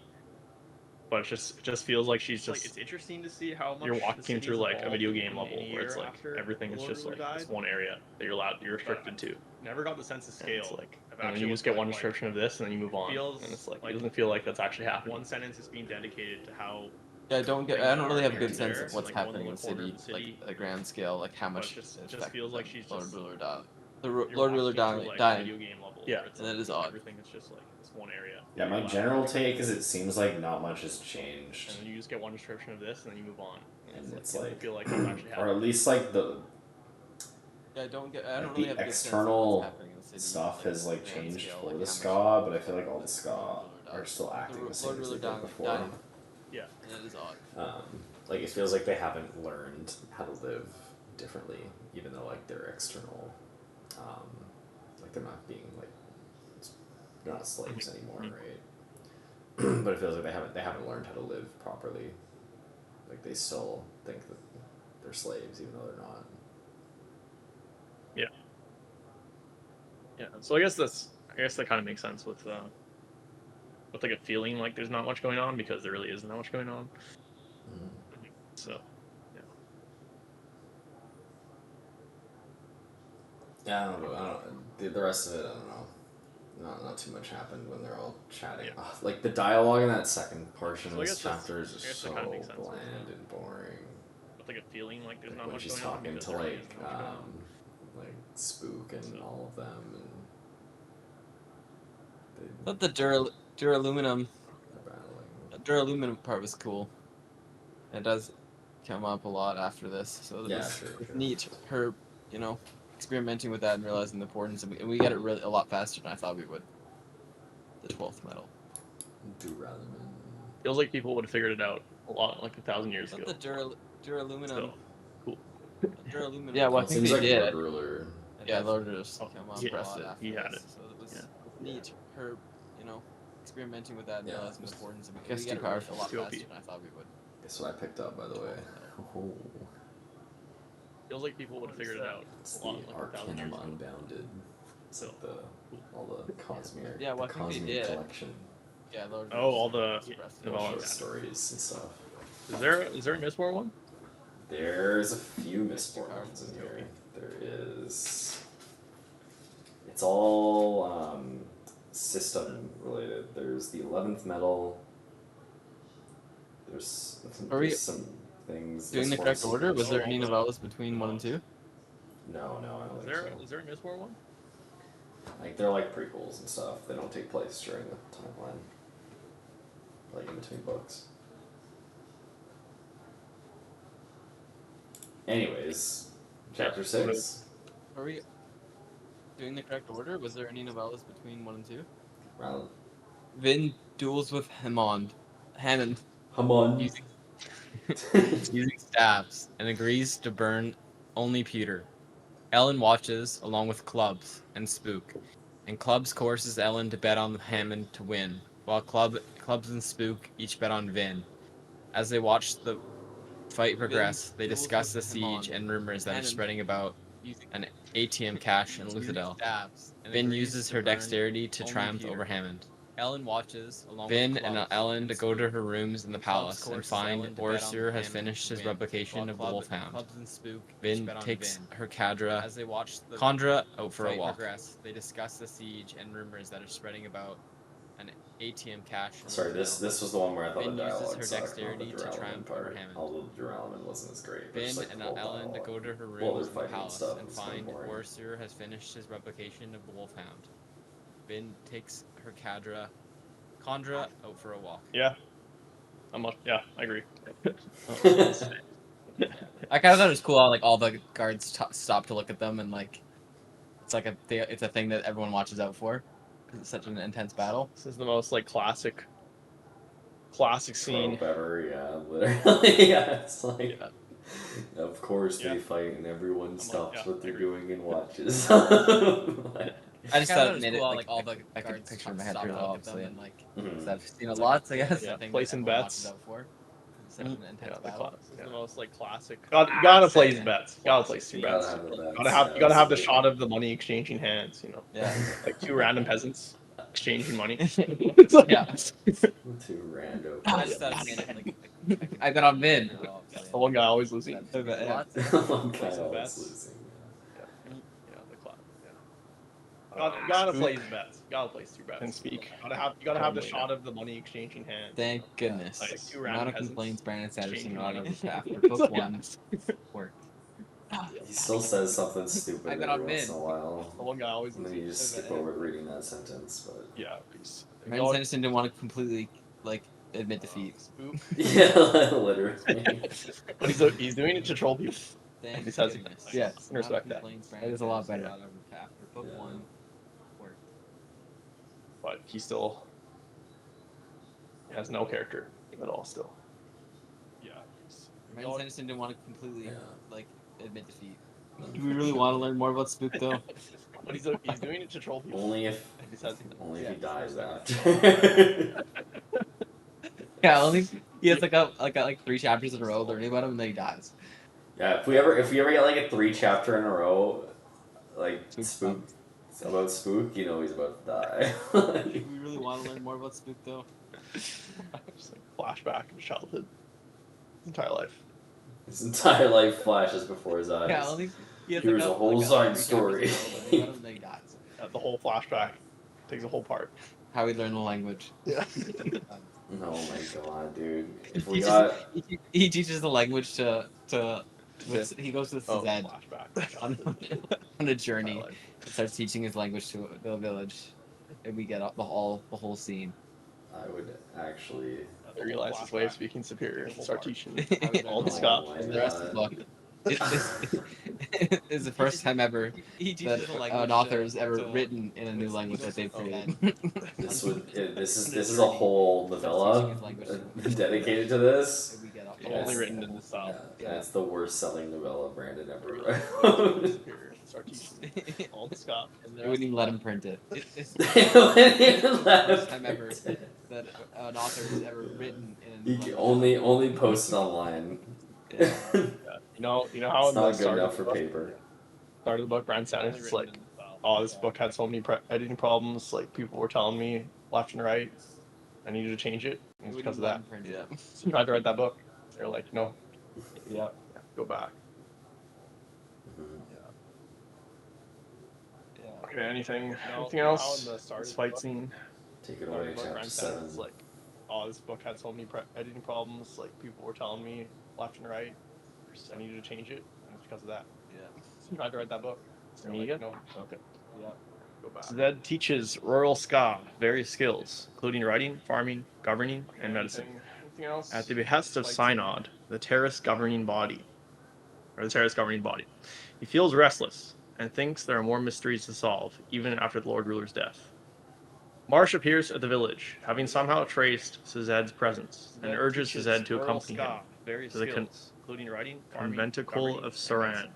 But it just feels like she's just. It's interesting to see how much you're walking through like a video game level where it's like everything is just like this one area that you're restricted to. Never got the sense of scale. It's like, and then you just get one description of this, and then you move on. And it's like it doesn't feel like that's actually happening. One sentence is being dedicated to how. Yeah, I don't really have a good sense of what's happening in the city, like a grand scale, like how much. It just feels like she's Lord just. Ruler died. The Lord Ruler dying. Yeah, and that is odd. Everything is just like this one area. Yeah, my general take is it seems like not much has changed. And then you just get one description of this, and then you move on. And it's like, feel like it's actually or at least like the. Yeah, I don't the really have external a good sense of what's happening in the city, stuff has like grand changed scale, for like the how ska, but I feel like all the ska are still acting the same Lord as they Ruler did before. dying. Yeah, and that is odd. Like it feels like they haven't learned how to live differently, even though like their external, like they're not being like they're not slaves anymore, right? But it feels like they haven't learned how to live properly. Like they still think that they're slaves, even though they're not. Yeah. Yeah. So I guess that kind of makes sense with like a feeling like there's not much going on because there really isn't that much going on. So, yeah. Yeah, I don't know. The rest of it, I don't know. Not too much happened when they're all chatting. Yeah. Like the dialogue in that second portion of So I this guess that's- chapter is I just guess so that kinda makes sense. bland and boring. With like a feeling like there's Like not when much she's going on. talking because to there really like isn't much going on. like Spook and all of them, and I thought the duraluminum they're battling. duraluminum part was cool. It does come up a lot after this, so it was Sure. neat. Her, experimenting with that and realizing the importance, and we got it really a lot faster than I thought we would. The 12th metal. Duralumin. Feels like people would have figured it out a lot, like 1,000 years ago. The duraluminum. Still, cool. Duraluminum. Yeah, well, I It think seems they like did. Lord Ruler. Yeah, Lord Ruler's Oh, come up he a lot pressed it. after He had this, it. so it was Yeah. neat. Her, experimenting with that and realizing the importance, and we Guess got too it a lot powerful. faster Too OP. than I thought we would. Guess what I picked up, by the way. Oh, Feels like people would have figured it out it's a the lot, like 1,000 years Arcanum ago. Unbounded. It's So. like all the Cosmere. Yeah, well, the I think they Cosmere did. collection. Yeah, Lord. Oh, all the expressed development. Short stories and stuff. Is there a Mistborn one? There's a few Mistborn ones in here. There is. It's all system related. There's the 11th metal. There's some things. Doing the Mistborn correct order? Was there Oh, any all the- novellas between 1 and 2? No, I don't Is think there so. is there a Mistborn one? Like they're like prequels and stuff. They don't take place during the timeline. Like in between books. Anyways, chapter 6. Are we doing the correct order? Was there any novellas between 1 and 2? Round Vin duels with Hammond. Hammond. Using using staves and agrees to burn only pewter. Ellen watches along with Clubs and Spook, and Clubs coerces Ellen to bet on Hammond to win, while Clubs and Spook each bet on Vin. As they watch the fight progress, they discuss the siege and rumors that are spreading about an ATM cache in Luthadel. Vin uses her dexterity to triumph over Hammond. Ellen watches Vin and Ellen to go to her rooms in the palace and find Orsir has finished his replication of the Wolfhound. Vin takes her Kandra out for a walk. They discuss the siege and rumors that are spreading about an ATM cache. Sorry, this was the one where I thought Vin the uses dialogue her sucked, dexterity not the to Duralaman triumph over part. Hammond. Although the Duralaman wasn't as great. Vin Just, like, and the whole Ellen to dialogue. go to her Well, rooms in the fighting palace stuff, and it's kinda find boring. Orsir has finished his replication of the Wolfhound. Vin takes her Kandra out for a walk. Yeah. Yeah, I agree. I kind of thought it was cool how like all the guards stop to look at them and like it's a thing that everyone watches out for because it's such an intense battle. This is the most like classic scene. Trope ever, yeah, literally. Yeah, it's like, Yeah. of course they Yeah. fight and everyone stops yeah, what I they're agree. doing and watches. Like, I just thought it made it cool, like all the I could picture in my head stop really to look well, at them obviously, and, and like mhm. because I've seen it lots, I guess. Yeah, Thing that placing everyone bets. watches out for. It's such an intense Yeah, battle. this is the most like classic. You gotta place bets. You gotta place two You gotta bets. have the bets, You gotta have the absolutely. shot of the money exchanging hands. You know, Yeah. like two random peasants exchanging money. Yeah. Two rando. I just thought it made it like I bet on Vin. The one guy always losing. Yeah. One guy Placing always bets. losing. Yeah, the class. Yeah. You gotta place bets. You gotta place two bets. And speak. You gotta have the shot of the money exchanging hands. Thank goodness. Like two The random amount of peasants complaints Brandon Sanderson exchanging got money. after book one worked. He still says something I stupid bet every on once in Vin. a while. The one guy always And then you losing. just skip over reading that sentence, but Yeah, please. Brandon Sanderson didn't want to completely like admit defeat. yeah, literally. But he's doing it to troll people. Thank He says goodness. yes, The amount of respect that. complaints That Brandon is a lot Sanderson better. got after book Yeah. one worked. But he still has no character at all. Still. Yeah. Brandon Sanderson didn't want to completely Yeah. like admit defeat. Do we really want to learn more about Spook though? But he's doing it to troll people. Only if He says he dies after. Yeah, only he has like 3 chapters in a row learning about him and then he dies. Yeah, if we ever get like a 3 chapter in a row, like Spook Spook, you know he's about to die. Do we really want to learn more about Spook though? Just like flashback of childhood, his entire life. His entire life flashes before his eyes. Yeah, only he has Here's a whole side 3 story. chapters in a row learning about him and then he dies. The whole flashback takes a whole part. How he learned the language. Yeah. Oh my god, dude! If He we just- got He teaches the language to he goes to Oh, Zed flashback. on a journey. Entire life. And starts teaching his language to the village, and we get the whole scene. I would actually. He realized his way of speaking superior and start teaching all Oh the stuff. my And the rest of the book. God. It's the first time ever that an author has ever written in a new language that they've created. This is a whole novella dedicated to this. And we get Only written in the style. Yeah, that's the worst selling novella Brandon ever wrote. Superior and start teaching all the stuff. They wouldn't even let him print it. It's the They wouldn't even let him first time ever print it. that an author has ever written in a new You can language. only post it online. Yeah. You know how It's in the not good start enough of for the book, paper. start of the book, Brand Sanders is like, oh, this book had so many editing problems. Like people were telling me left and right, I needed to change it. And it's because of that. Yeah. So you tried to write that book. They're like, no, Yeah. go back. Mhm. Okay, anything else? This fight scene. Take it away, chapter 7. Is like, oh, this book had so many editing problems. Like people were telling me left and right, I needed to change it, and it's because of that. Yeah. So you tried to write that book. They're Me like, again? no, okay, Yeah. go back. Zed teaches rural Ska various skills, including writing, farming, governing, and medicine. Anything else? At the behest of Synod, the terrorist governing body, he feels restless and thinks there are more mysteries to solve, even after the Lord Ruler's death. Marsh appears at the village, having somehow traced Sazed's presence, and urges Sazed to accompany him. various to the skills, including writing, farming, conventicle governing, of and Saran, medicine.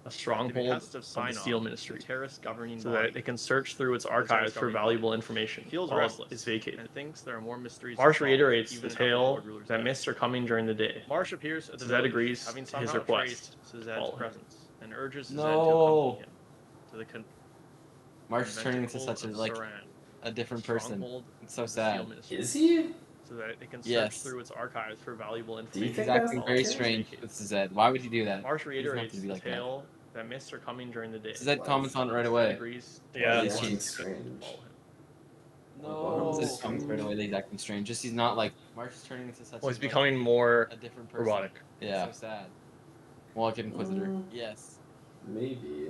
a stronghold Of of the Sign-On, Steel Ministry, the terrorist governing so body. that it can search through its The archives terrorist for governing valuable body. information Feels while restless is vacated. and thinks there are more mysteries. Marsh to solve, reiterates the even after tale Lord Ruler's that death. mists are coming during the day. Marsh appears at the Suzette village, agrees having to his somehow request traced to Suzette's follow him. presence, and urges Suzette to No. accompany him to the Marsh is turning into such a conventicle of like Saran, a different person. stronghold It's so of the Steel sad. Ministry, Is he? so that it can search Yes. through its archives for valuable you information. think He's acting that's very okay? strange with Suzette. Why would he do that? Marsh He doesn't have reiterates to be the like that. tale that mists are coming during the day. Suzette Why comments is- on it right Suzette away. agrees to Yeah, He's it's acting changed. strange. follow him. No. Suzette comments right away that he's acting strange. Just he's not like Marsh is turning into such Well, he's a, becoming more a different person. robotic. Yeah. So sad. Wallach Inquisitor. Yes. Maybe.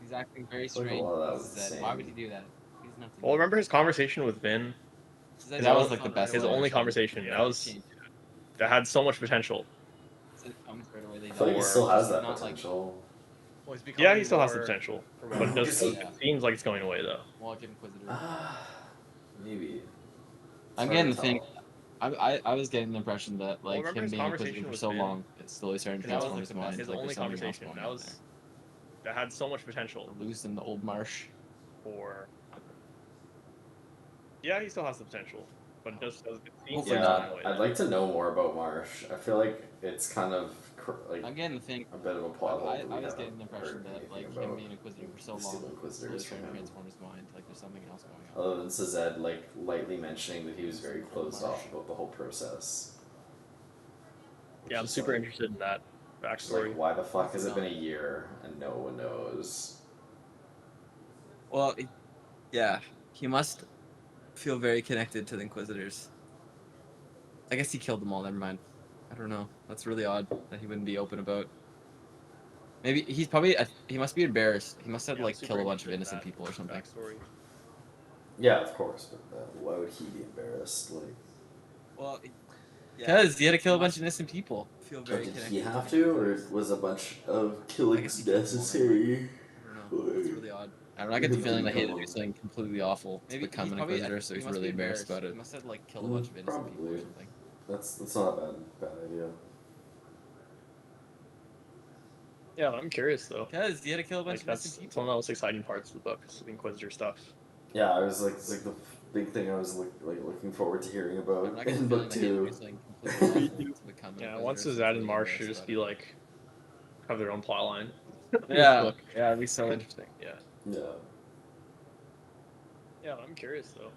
He's acting very feel like a strange lot of that with was the Suzette. Why would he same. do that? He doesn't have to. Well, remember his conversation with Vin? Suzette that was like the best. His one. only conversation. Yeah. That was that had so much potential. Suzette comments right away that I he's feel like he Or still has he's that not like potential. Well, he's becoming Yeah, he still has the more potential, but robotic. it does. Yeah. It seems like it's going away though. Wallach Inquisitor. Maybe. It's I'm hard getting to the thing. tell. I was getting the impression that like remember him his being Inquisitor conversation for with so Vin? long, it's slowly starting to That was transform like his the mind. best. His like only there's something else conversation. going That on was that had so much potential there. Loose in the old marsh. for. Yeah, he still has the potential, but it does. It seems Hopefully like it's Yeah, going away. I'd like to know more about Marsh. I feel like it's kind of like I'm getting the thing. a bit of a plot hole. I that we was haven't getting the impression heard that anything like about him being Inquisitor for so the long, Steel slowly Inquisitors from starting to him. transform his mind. Like there's something else going on. Other than Sazed like lightly mentioning that he was very closed off about the whole process. Yeah, I'm Which is super like- interested in that which is backstory. Like, why the fuck has it been a year and no one knows? Well, yeah, he must feel very connected to the Inquisitors. I guess he killed them all. Never mind. I don't know. That's really odd that he wouldn't be open about. Maybe he's probably he must be embarrassed. He must have Yeah, like super killed a bunch of interested in innocent that people or something. Backstory. Yeah, of course, but why would he be embarrassed? Like, Well, because he had to kill a bunch of innocent people. Feel or very did connected. he to have the to, or Inquisitors. was a bunch of I killings guess he killed them all, necessary? I don't know. It's really odd. I don't know. I get the feeling that he had to do something completely awful to become an Inquisitor, so he's really embarrassed about it. He must have like killed a bunch of innocent people or Probably. something. That's not a bad idea. Yeah, I'm curious though. Because he had to kill a bunch Like of that's innocent it's one people. of the most exciting parts of the book, is the Inquisitor stuff. Yeah, I was like, it's like the big thing I was looking forward to hearing I about don't know, I get the in feeling book that he had to 2. do something completely awful to become an Yeah, Inquisitor, once so he's Suzette and really Marsh should embarrassed just about be it. like have their own plot line. Yeah, Book. yeah, it'd be so interesting. Yeah. Yeah. Yeah, I'm curious though.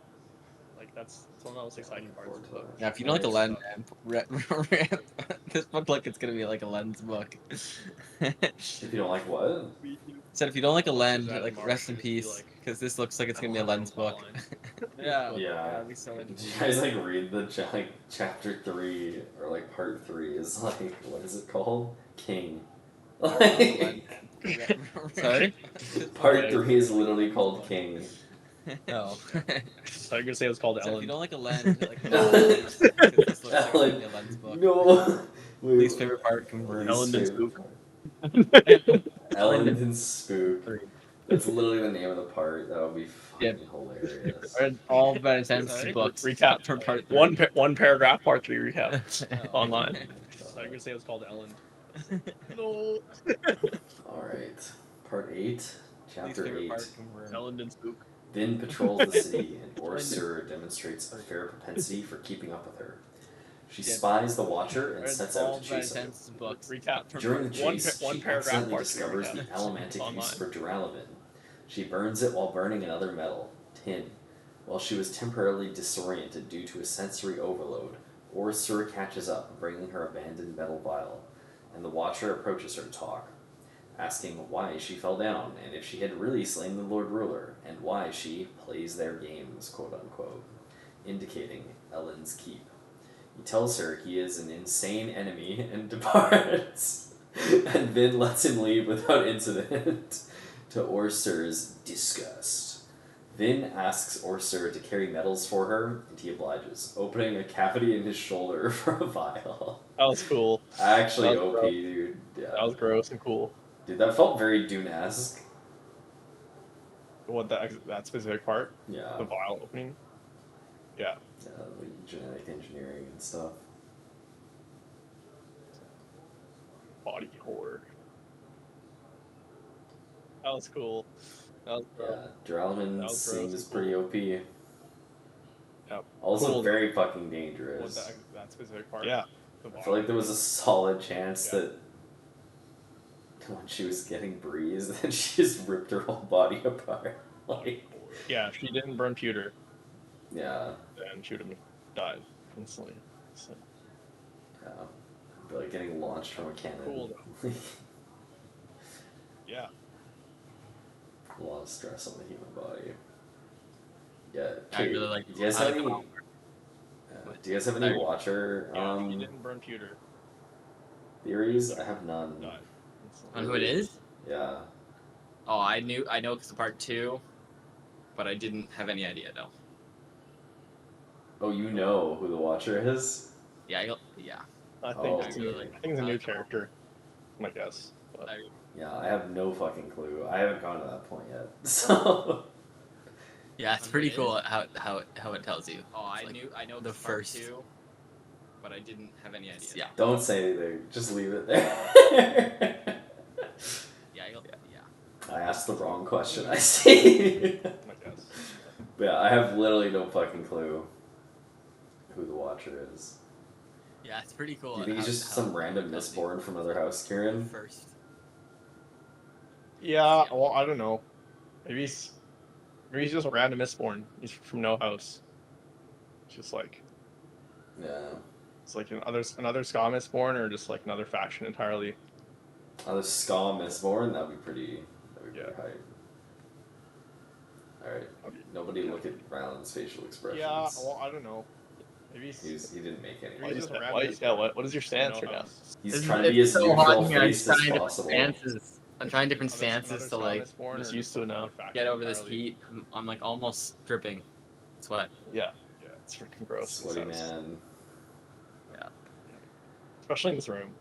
Like that's one of the most exciting parts of the book. Yeah, if you don't like a lens, this book like it's gonna be like a lens book. If you don't like what? Said if you don't like a Once lens, Suzette and like Marsh rest in should just be peace, like, because this looks like it's gonna be a have their lens own plot book. line. Yeah, Yeah. it'd be so Did interesting. you guys like read the chapter 3 or like part 3 is like what is it called? King. Like Sorry? part 3 is literally called King. No. So you're gonna say it was called So if you Ellen. don't like a lens, like this looks like it's gonna be a lens book. No. Wait, Least favorite part confirmed. Ellen and favorite Spook. part. Ellen and Spook. That's literally the name of the part. That would be fucking hilarious. Read all Bad Intense Sorry? books. Recap for part one paragraph, part 3 recap Oh. online. So you're gonna say it was called Ellen. No. Alright. Part 8, Least Chapter favorite 8. part confirmed. Ellen and Spook. Vin patrols the city, and Orsur demonstrates a fair propensity for keeping up with her. She Yeah. spies the Watcher and Read sets all out to Bad chase him. Intense books. Recap. During the One chase, one she paragraph, accidentally part 3 discovers the recap. allomantic Online. use for duralabin. She burns it while burning another metal, tin. While she was temporarily disoriented due to a sensory overload, Orsur catches up, bringing her abandoned metal vial, and the Watcher approaches her to talk, asking why she fell down, and if she had really slain the Lord Ruler, and why she plays their games, quote-unquote, indicating Ellen's keep. He tells her he is an insane enemy and departs, and Vin lets him leave without incident, to Orsur's disgust. Vin asks Orsur to carry metals for her, and he obliges, opening a cavity in his shoulder for a vial. That was cool. Actually, That was OP, gross. dude. Yeah. That was gross and cool. Dude, that felt very Dune-esque. What that specific part? Yeah. The vial opening. Yeah. Yeah, like genetic engineering and stuff. Core. That was cool. That was Yeah, Drellman seems gross, pretty cool. OP. Yep. Also Cool. very fucking dangerous. That specific part? Yeah. I feel like there was a solid chance that when she was getting breezed, then she just ripped her whole body apart. Like, yeah, if she didn't burn pewter, yeah, then she would have died instantly. So. yeah, but like getting launched from a cannon. Cool. Yeah. A lot of stress on the human body. Yeah, I really like. Do you guys have any? Do you guys have any Watcher Yeah, if she didn't burn pewter, theories? I have none. died. On who it is? Yeah. Oh, I know because of part 2, but I didn't have any idea though. Oh, you know who the Watcher is? Yeah, I think Oh, really? I think it's a new character. My guess. But. Yeah, I have no fucking clue. I haven't gone to that point yet. So. Yeah, it's pretty cool how it tells you. Oh, I know the first 2, but I didn't have any idea. Yeah. Don't say anything. Just leave it there. I asked the wrong question, I see. My guess. But yeah, I have literally no fucking clue who the Watcher is. Yeah, it's pretty cool. Do you think he's just some random Mistborn from another house, Kieran? First. Yeah, well, I don't know. Maybe he's just a random Mistborn. He's from no house. It's just like. Yeah. It's like another Ska Mistborn, or just like another faction entirely. Another Ska Mistborn? That'd be pretty hype. Alright. Nobody look at Ryland's facial expressions. Yeah, well, I don't know. Maybe he didn't make any. What is your stance right now? He's trying to be as neutral faced as possible. I'm trying different stances to like I'm just used to it now. Get over this heat. I'm like almost dripping sweat. Yeah, it's freaking gross. Sweaty man. Yeah. Especially in this room.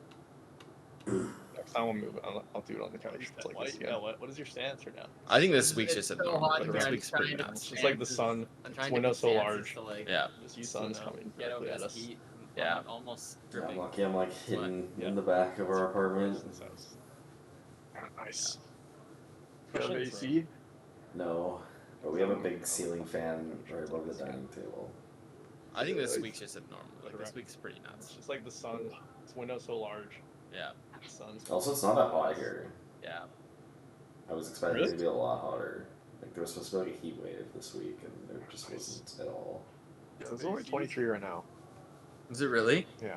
Next time we'll move it. I'll do it on the couch. It's like this again. What is your stance right now? I think this week's just normal. Like this week's pretty nuts. It's just like the sun. Its window's so large. Yeah. The sun's coming. Get over this heat. Yeah. Almost dripping. I'm lucky I'm like hidden in the back of our apartment. Nice. Do you have AC? No, but we have a big ceiling fan right above the dining table. I think this week's just normal. Like this week's pretty nuts. It's just like the sun. Its window's so large. Yeah. The sun's Also, it's not that hot here. Yeah. I was expecting it to be a lot hotter. Like there was supposed to be like a heat wave this week, and there just wasn't at all. It's only 23 right now. Is it really? Yeah.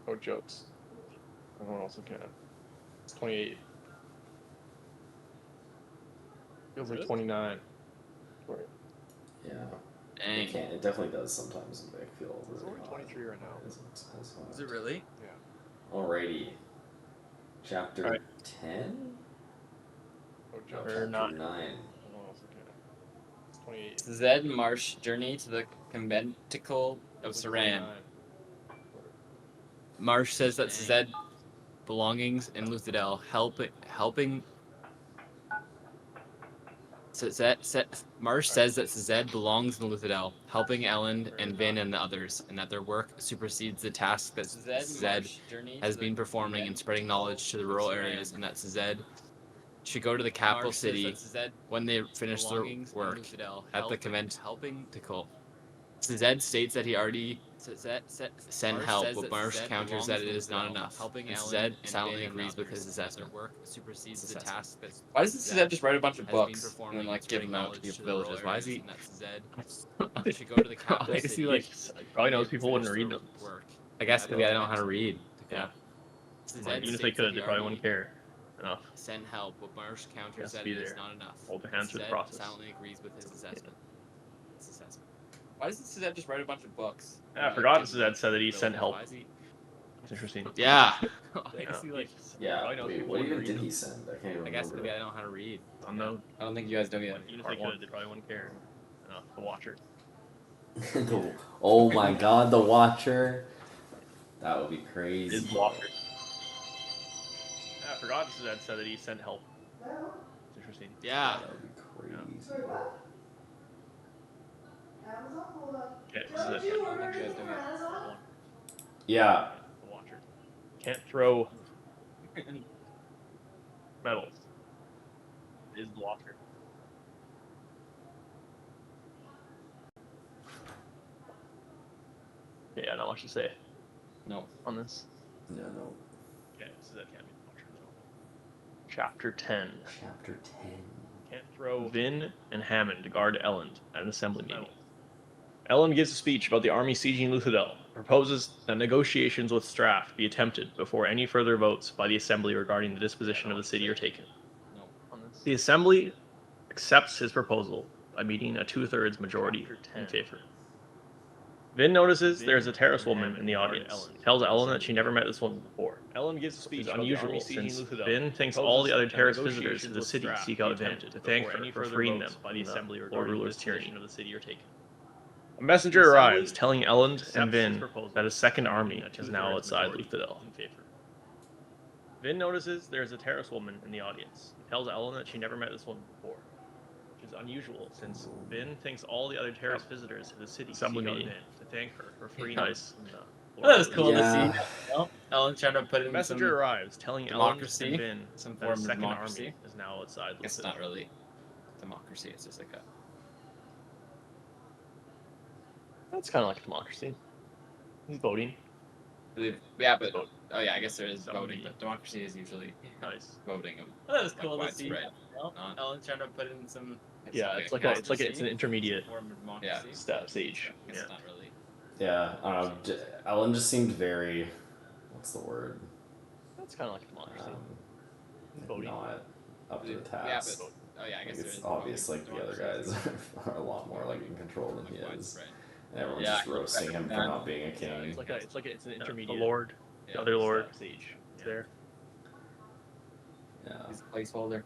No jokes. Everyone else can. It's 28. Feels like 29. Yeah. Dang. It definitely does sometimes make feel really It's only 23 right now. Is it really? Yeah. Alrighty. Chapter 10? No joke. Chapter 9. Everyone else can. It's 28. Zed Marsh journey to the conventicle of Saran. Marsh says that Zed belongings in Luthadel helping. Marsh says that Zed belongs in Luthadel, helping Elend and Vin and the others, and that their work supersedes the task that Zed has been performing in spreading knowledge to the rural areas, and that Zed should go to the capital city when they finish their work at the conventicle. Zed states that he already sent help, but Marsh counters that it is not enough. Zed silently agrees with his assessment. Why doesn't Zed just write a bunch of books and then like give them out to the villagers? Why is he? I guess he like probably knows people wouldn't read them. I guess because I don't know how to read. Yeah. Even if they could, they probably wouldn't care enough. Send help, but Marsh counters that it is not enough. Hold the hands through the process. Silently agrees with his assessment. Why doesn't Zed just write a bunch of books? Yeah, I forgot Zed said that he sent help. It's interesting. Yeah. Yeah. Wait, what even did he send? I can't even remember. I guess maybe I don't know how to read. Unknown. I don't think you guys know yet. Even if they could, they probably wouldn't care enough. The Watcher. Oh my god, the Watcher. That would be crazy. Is Watcher. Yeah, I forgot Zed said that he sent help. It's interesting. Yeah. That would be crazy. Okay, this is it. Yeah. The Watcher. Can't throw metals. Is the Watcher. Yeah, not much to say. No. On this. Yeah, no. Okay, so that can't be the Watcher though. Chapter 10. Chapter 10. Can't throw Vin and Hammond to guard Elend at an assembly meeting. Elend gives a speech about the army sieging Luthadel, proposes that negotiations with Straff be attempted before any further votes by the assembly regarding the disposition of the city are taken. No. The assembly accepts his proposal by meeting a 2/3 majority in favor. Vin notices there is a terrace woman in the audience. Tells Elend that she never met this woman before. Elend gives a speech unusual since Vin thinks all the other terrace visitors to the city seek out Vin to thank her for freeing them by the assembly regarding the ruler's tyranny. A messenger arrives telling Elend and Vin that a second army is now outside Luthadel. Vin notices there is a terrace woman in the audience. Tells Elend that she never met this woman before, which is unusual since Vin thinks all the other terrace visitors to the city seek out Vin to thank her for freeing them. That was cool Yeah. to see. Well, Ellen trying to put A in messenger some arrives telling Elend democracy, and Vin some that a form of second democracy. army is now outside Luthadel. It's not really democracy. It's just like a. That's kind of like democracy. He's voting. Yeah, but oh yeah, I guess there is Somebody- voting, but democracy is usually Nice. voting. That was like, cool to see. widespread. Well, Not- Ellen trying to put in some. Yeah, it's an intermediate form of democracy. Yeah. stage. It's Yeah. not really. Yeah, Ellen just seemed very, what's the word? That's kind of like democracy. Voting. Not up to the Yeah, task. but oh yeah, I Like, guess there it's is obvious like voting, the other democracy guys is are a lot more like in control than he like is. widespread. And everyone's Yeah, just roasting him for yeah. not being a king. It's an intermediate. The Lord, Yeah, the other Lord, stage. It's there. Yeah. He's a placeholder.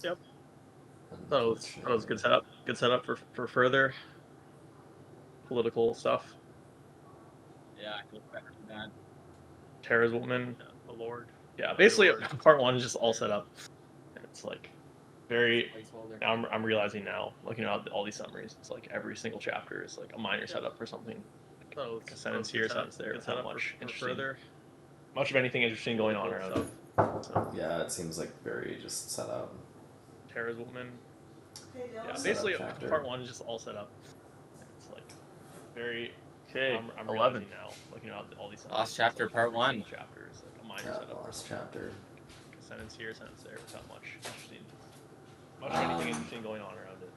Yep. That was good setup. Good setup for further political stuff. Yeah, I feel better than that. Terra's woman, the Lord. Yeah, basically part one is just all set up. And it's like very. Placeholder. I'm realizing now, looking at all these summaries, it's like every single chapter is like a minor setup for something. Like a sentence here, a sentence there. It's not much interesting. Much of anything interesting going on around it. So, Yeah, it seems like very just set up. Terra's woman. Yeah, Set basically up chapter. part one is just all set up. It's like very. Okay, I'm 11. realizing now, looking at all these summaries, Last chapter, it's like part every one. single chapter is like a minor Yeah, the setup. last chapter. A sentence here, a sentence there. It's not much interesting. Much of anything interesting going on around it.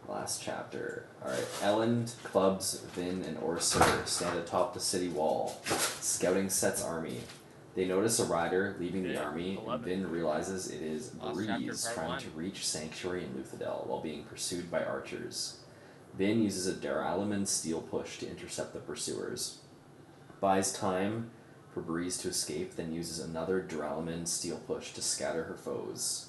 Last chapter. Alright. Elend, Clubs, Vin, and Orsir stand atop the city wall, scouting Set's army. They notice a rider leaving the army, and 11. Vin realizes it is Last Breeze chapter, part trying one. to reach Sanctuary in Luthadel while being pursued by archers. Vin uses a Duralumin steel push to intercept the pursuers. Buys time for Breeze to escape, then uses another Duralumin steel push to scatter her foes.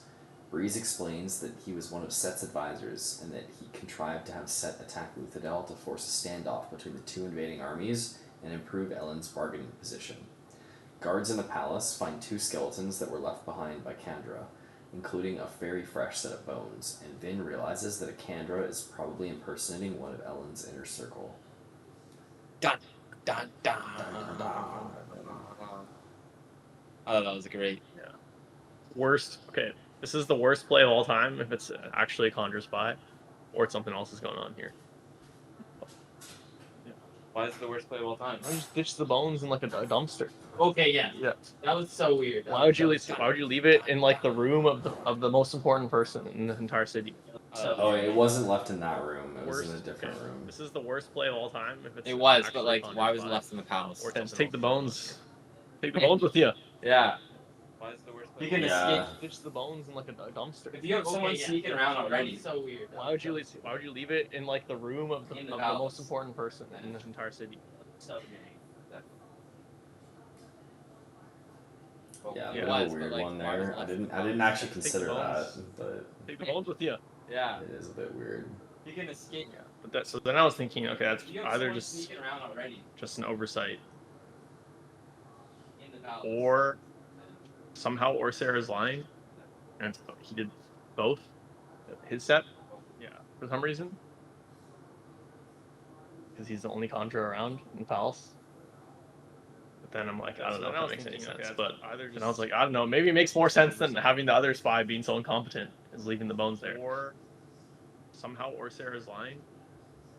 Breeze explains that he was one of Set's advisors, and that he contrived to have Set attack Luthadel to force a standoff between the two invading armies and improve Elend's bargaining position. Guards in the palace find two skeletons that were left behind by Kandra, including a very fresh set of bones, and Vin realizes that a Kandra is probably impersonating one of Elend's inner circle. Dun dun dun. Oh, that was great. Worst. Okay, this is the worst play of all time if it's actually a Conjure Spy, or something else is going on here. Why is it the worst play of all time? Why just ditch the bones in like a dumpster? Okay, yeah. Yeah. That was so weird. Why would you leave it in like the room of the most important person in the entire city? Oh, it wasn't left in that room. It was Worst. in a different Okay. room. This is the worst play of all time if it's It was, actually but like, Conjure why was it Spy. left in the palace? Or just take the bones. Take the bones with you. Yeah. Why is it the worst play? You can Yeah. escape. Ditch the bones in like a dumpster. If you have someone sneaking around already, So weird. Why would you leave it in like the room of the In the most palace. important person in the entire city? So Yeah, Yeah. a It was, weird but, like, one why was there. it I left in didn't the I didn't palace? actually Take the consider that, bones. but Take the bones with you. Yeah. it is a bit weird. you can escape. But that, so then I was thinking, okay, that's If you have either someone just sneaking around already an oversight, in the palace. or somehow Orsir is lying, and he did both. His set, yeah, for some reason. because he's the only conjurer around in the palace. But then I'm like, I don't know if that makes any sense. But and I was like, I don't know, maybe it makes more sense than having the other spy being so incompetent is leaving the bones there. Or somehow Orser is lying.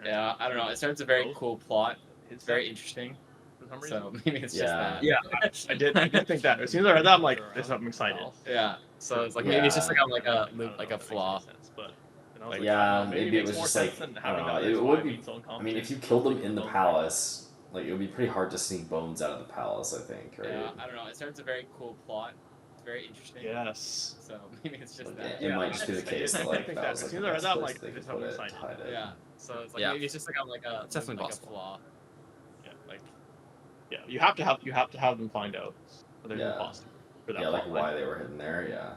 Yeah, I don't know. It starts a very cool plot. It's very interesting. For some reason. So maybe it's just that. Yeah, I did think that. As soon as I read that, I'm like, I'm excited. Yeah. So it's like maybe it's just like on like a flaw. Like, Yeah, maybe it was just like, I don't know, it would be, I mean, if you killed them in the palace, like, it would be pretty hard to sneak bones out of the palace, I think, right? Yeah, I don't know. It starts a very cool plot. It's very interesting. Yes. So maybe it's just that. It might just be the case that, like, that was, like, the best place they could put it, hide it. Yeah. So it's like maybe it's just like on like a definitely like a flaw. Yeah, like, yeah, you have to have them find out. There's Yeah. imposter for that. Yeah, like why they were hidden there. Yeah.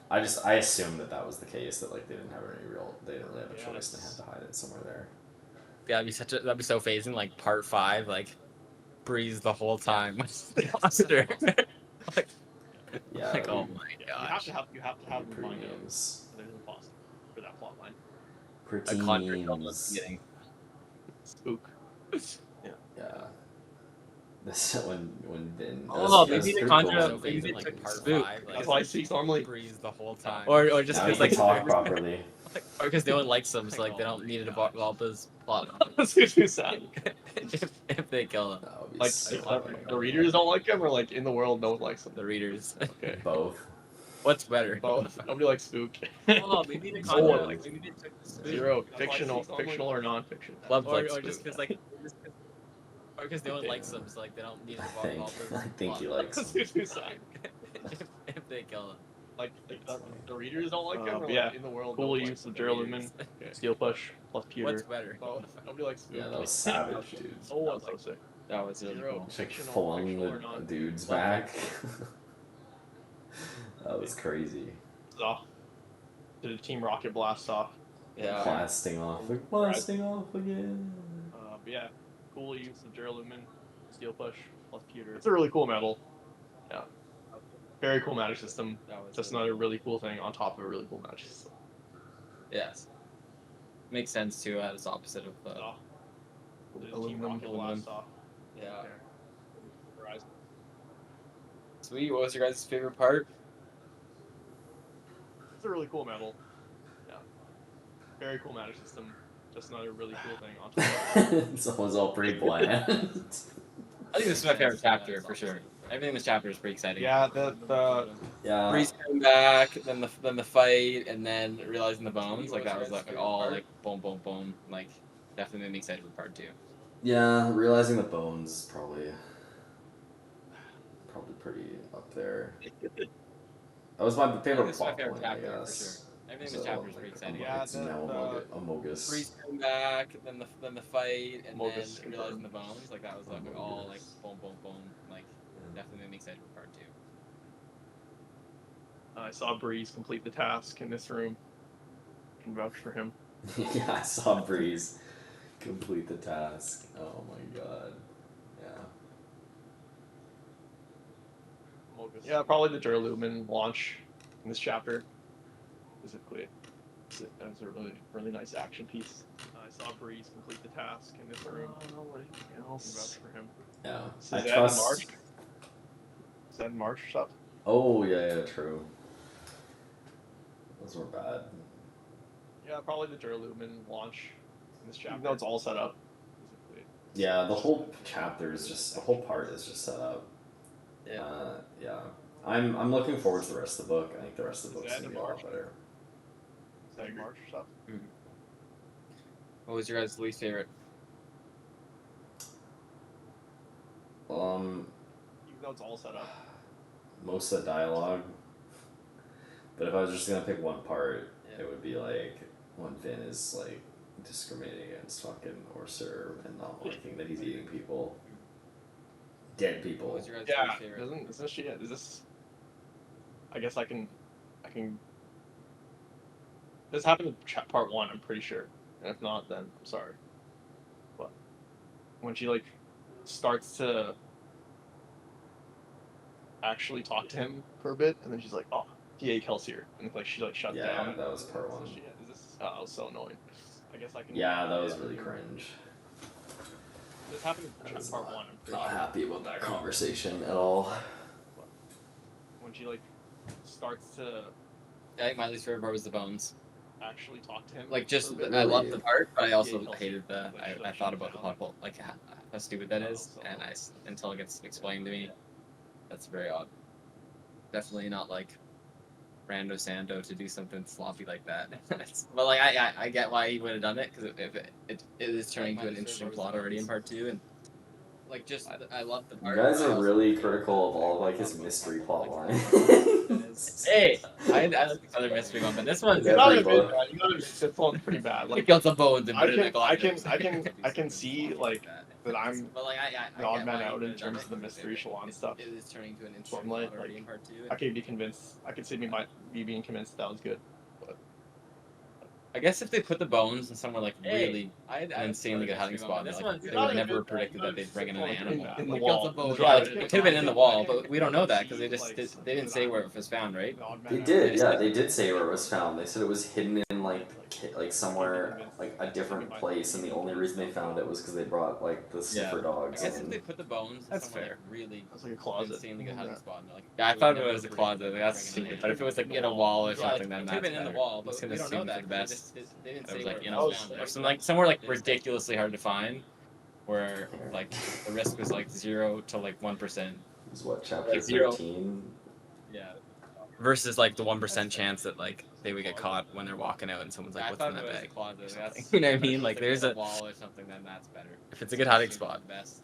I assumed that was the case, that like they didn't really have a choice, they had to hide it somewhere there. Yeah, that'd be so phasing. Like part 5, like Breeze the whole time with the monster. Like, yeah. Like, oh my gosh. You have to have them find out. Memes. There's imposter for that plot line. Pretty A contract memes. getting Spook. Yeah. This when Vin. Oh, that was maybe the pretty contra cool. maybe they took Spook. That's why Speaks normally. Breeze the whole time. Or just Now he because can like talk properly. or because no one likes them, so like they don't need to develop his plot. That's too sad. if they kill him. That would be Like so the readers don't like him, or like in the world no one likes him. The readers. Okay. both. What's better? Both. Nobody likes Spook. Oh, maybe the No one contra likes maybe they took Spook. Zero. Fictional or non-fiction. Love Or like just just because like or because no one likes them, so like they don't need to develop his I think he likes That's him. too sad. if they kill him. Like the readers don't like him, or yeah. like in the world. Cool no one use of likes him. Duralumine, Steel Push, plus Pewter. What's better? Both. Nobody likes Spook. Yeah, that was savage, dude. No one likes him. That was really Zero. cool. Just like Fictional flung or the non- dude's back. That was crazy. Off. Did a Team Rocket blast off? Yeah. Blasting off. Like, blasting off again. But yeah, cool use of Duralumine, Steel Push, plus Pewter. It's a really cool medal. Yeah. Very cool magic system. That was Just another really cool thing on top of a really cool magic system. Yes. Makes sense too. It's opposite of the. Did a Team Aluminum, Rocket aluminum. blast off? Yeah. Horizon. Sweet. What was your guys' favorite part? It's a really cool medal. Yeah. Very cool magic system. Just another really cool thing on top of it. Someone's all pretty bland. I think this is my favorite chapter for sure. Everything in this chapter is pretty exciting. Yeah, the Yeah. Breeze coming back, then the fight, and then realizing the bones. Like that was like all like boom, boom, boom. Like definitely made me excited for part 2. Yeah, realizing the bones is probably pretty up there. That was my favorite This is my plot favorite point, I chapter for guess. sure. Everything in this chapter is pretty exciting. Yeah, It's now Amogus. Breeze coming back, then the fight, and Mogus then realizing the bones. Like that was like all like boom, boom, boom. Like definitely made me excited for part 2. I saw Breeze complete the task in this room. I can vouch for him. Yeah, I saw Breeze complete the task. Oh my god. Yeah. Yeah, probably the Duralumine launch in this chapter. Specifically, that was a really nice action piece. I saw Breeze complete the task in this room. Anything else? I can vouch for him. Yeah. Suzanne I trust. Marsh. Suzanne Marsh stuff. Oh yeah, true. Those were bad. Yeah, probably the Duralumine launch in this chapter. Even though it's all set up. Yeah, the whole chapter is just the whole part is just set up. Yeah. Yeah. I'm looking forward to the rest of the book. I think the rest of the book's gonna be a lot better. Suzanne Marsh stuff. What was your guys' least favorite? Even though it's all set up. Most of the dialogue. But if I was just gonna pick one part, it would be like when Vin is like discriminating against fucking Orser and not liking that he's eating people. Dead people. What was your guys' Yeah, least favorite? isn't she? Is this? I guess I can. This happened in part 1. I'm pretty sure, and if not, then I'm sorry. But when she like starts to actually talk to him for a bit, and then she's like, "Oh, DA Kelsier," and like she like shuts down. Yeah, that was part 1. Is this? Oh, that was so annoying. I guess I can. Yeah, that was really cringe. This happened in part 1. Not happy about that conversation at all. When she like starts to I think my least favorite part was the bones. actually talk to him. Like, just for a bit. I loved the part, but I also Yeah, hated the. I thought about the plot hole, like how stupid that is, and until it gets explained to me, that's very odd. Definitely not like Rando Sando to do something sloppy like that. But like I get why he would have done it, because it is turning to an interesting plot already in part 2, and like just I love the You part. guys but I are also really hate critical of it. all of like his mystery plot line. Hey, I like the other mystery one, but this one's Yeah, You gotta every admit, book. you gotta admit, this one's pretty bad. like Like, got some bones and I put it in can, a I glass. can, I can see like that I'm But like I the odd get man why he out in would've done terms it, of the because mystery Shalon stuff. It is turning to an interesting Stormlight, plot already like, in part 2. I could be convinced. I could see me being convinced that was good. But I guess if they put the bones in somewhere like really an insanely good hiding spot, like, they would never predicted that they'd bring in an animal. in the Like, wall. yeah, like, it could have been in the wall, but we don't know that because they didn't say where it was found, right? They did, yeah, they did say where it was found. They said it was hidden in like somewhere, like a different place, and the only reason they found it was because they brought like the sniffer I dogs. guess if And they put the bones in That's somewhere fair. like really That's like a closet. insanely good hiding Yeah. spot, and like, yeah, I thought it was a closet. Like, that's stupid. But if it was like in a wall or something, then it that's could've been better. in the wall, I was but gonna we don't know assume that for the 'cause best. they didn't It say was where like it in was a found, or right? some like somewhere like ridiculously hard to find, where like the risk was like 0 to like 1%. it was what, chapter Like 0. 13? Yeah. Versus like the 1% chance that like they would get caught when they're walking out and someone's like, "What's in that bag?" You know what I mean? Like, there's a wall or something, then that's better. if it's a good hiding spot. Best.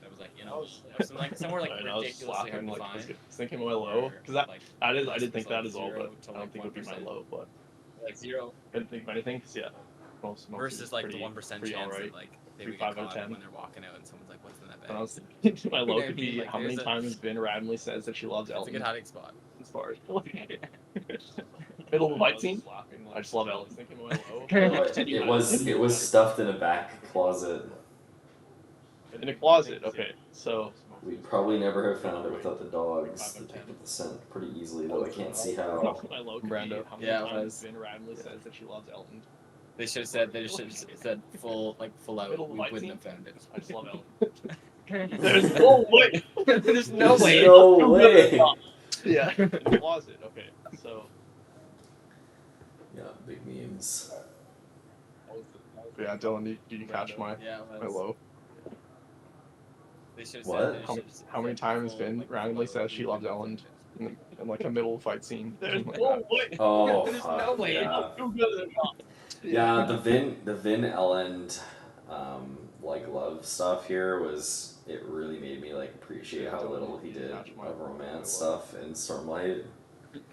It was like, you I know, was- or some, like somewhere like I know, I was just ridiculously hard laughing, to like, I was find. thinking my low, because that I did think that as well, 0 but to, I don't think it would be my 1%. low. But Like 0. I didn't think of anything, because yeah, most Versus like the pretty- 1% pretty chance alright. that like they Three, would get 5 out of caught 10. when they're walking out and someone's like, "What's in that And bag?" I was thinking my low You know could what I mean? be Like, how many there's a- times Vin randomly says that she loves It's a Elton. good hiding spot. As far as middle of the fight scene, I just love Elton. It was stuffed in a back closet. In a closet. Okay, so We'd probably never have found it without the dogs. They picked up the scent pretty easily, though I can't see how. my low could be Brando. how many Yeah, it times was. Vin randomly says that she loves Elton. They should have said full out. Middle of the We fight wouldn't scene? have found it. I just love Elton. There's no way. There's no way. No way. Yeah. In the closet. Okay. So. Yeah, big memes. Yeah, Dylan, did you catch my low? They should have What? said. How many times Vin randomly says she loves Ellen in like a middle fight scene? There's Like no that. way. Oh, There's fuck, no way. yeah. Too good at it. Yeah, the Vin Elend, like love stuff here was, it really made me like appreciate how little he did of romance stuff in Stormlight.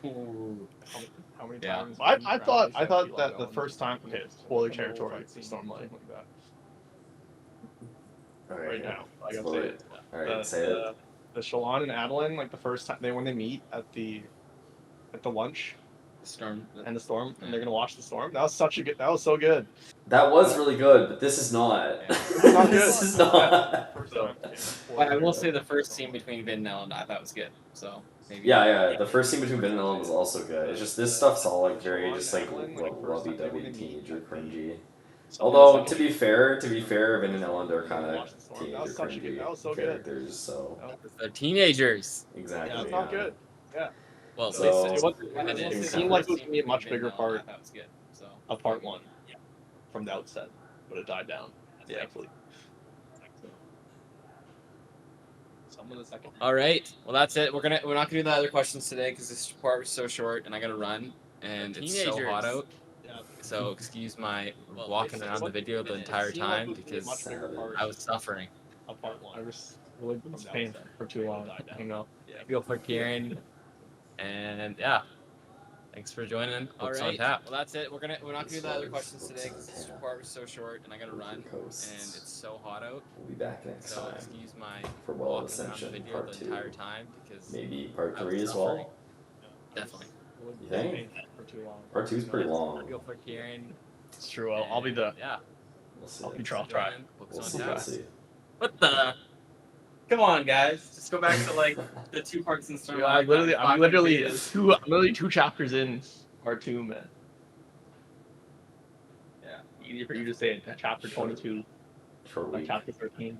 How many Yeah. times? I thought that the first time. Okay, spoiler territory. Stormlight. Right now, I gotta say it. Alright, say it. The Shalon and Adeline, like the first time when they meet at the lunch Storm. and the storm, and they're gonna watch the storm. That was so good. That was really good, but this is not. Not This good. is not. But I will say the first scene between Vin and Ellen, I thought was good. So maybe. Yeah, the first scene between Ben and Ellen was also good. It's just this stuff's all like very just like lovey-dovey teenager cringy. Although to be fair, Ben and Ellen are kind of teenager cringy characters, so They're teenagers. exactly. Yeah, it's not good. Well, So- It seemed like it was gonna be a much bigger part I thought was good. So of part one from the outset, but it died down. Thankfully. Some of the second. all right. Well, that's it. We're not gonna do the other questions today because this part was so short, and I gotta run, and it's so hot out. So excuse my walking around the video the entire time because I was suffering. Of part one. I was really been in pain for too long. You know. I feel for Kieran, and yeah. Thanks for joining. All right. Well, that's it. We're not gonna do the other questions today because this part was so short, and I gotta run, and it's so hot out. We'll be back next So time excuse my for Well walking around the Ascension video Part the 2. entire time because Maybe Part I was 3 as suffering. well. Definitely. You think? For too long. Part 2's pretty I long. feel for Kieran. It's true. I'll be the. Yeah. We'll see. I'll be try. We'll see. What the? Come on, guys. Just go back to like the 2 parts in Storm. I'm literally 2 chapters in part 2, man. Yeah. easy for you to say in chapter 22, Short like week. chapter 13.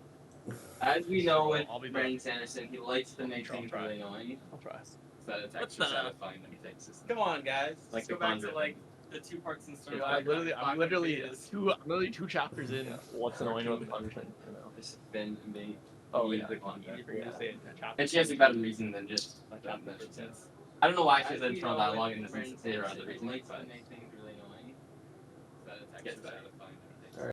As we know with I'll be Brandon Sanderson, he likes to make things try. really annoying. I'll try. So that it's What actually the- satisfying when he takes. Come on, guys. Like Let's go the back to convent. like the 2 parts in story. I'm literally 2 chapters in. What's annoying about the punishment? You know. It's been me. Oh He's yeah. the content. Easy for you to say in chapter. And she has a better reason than just Like that chapter she 13. says. I don't know why she has internal dialogue in this instance or other reasons, but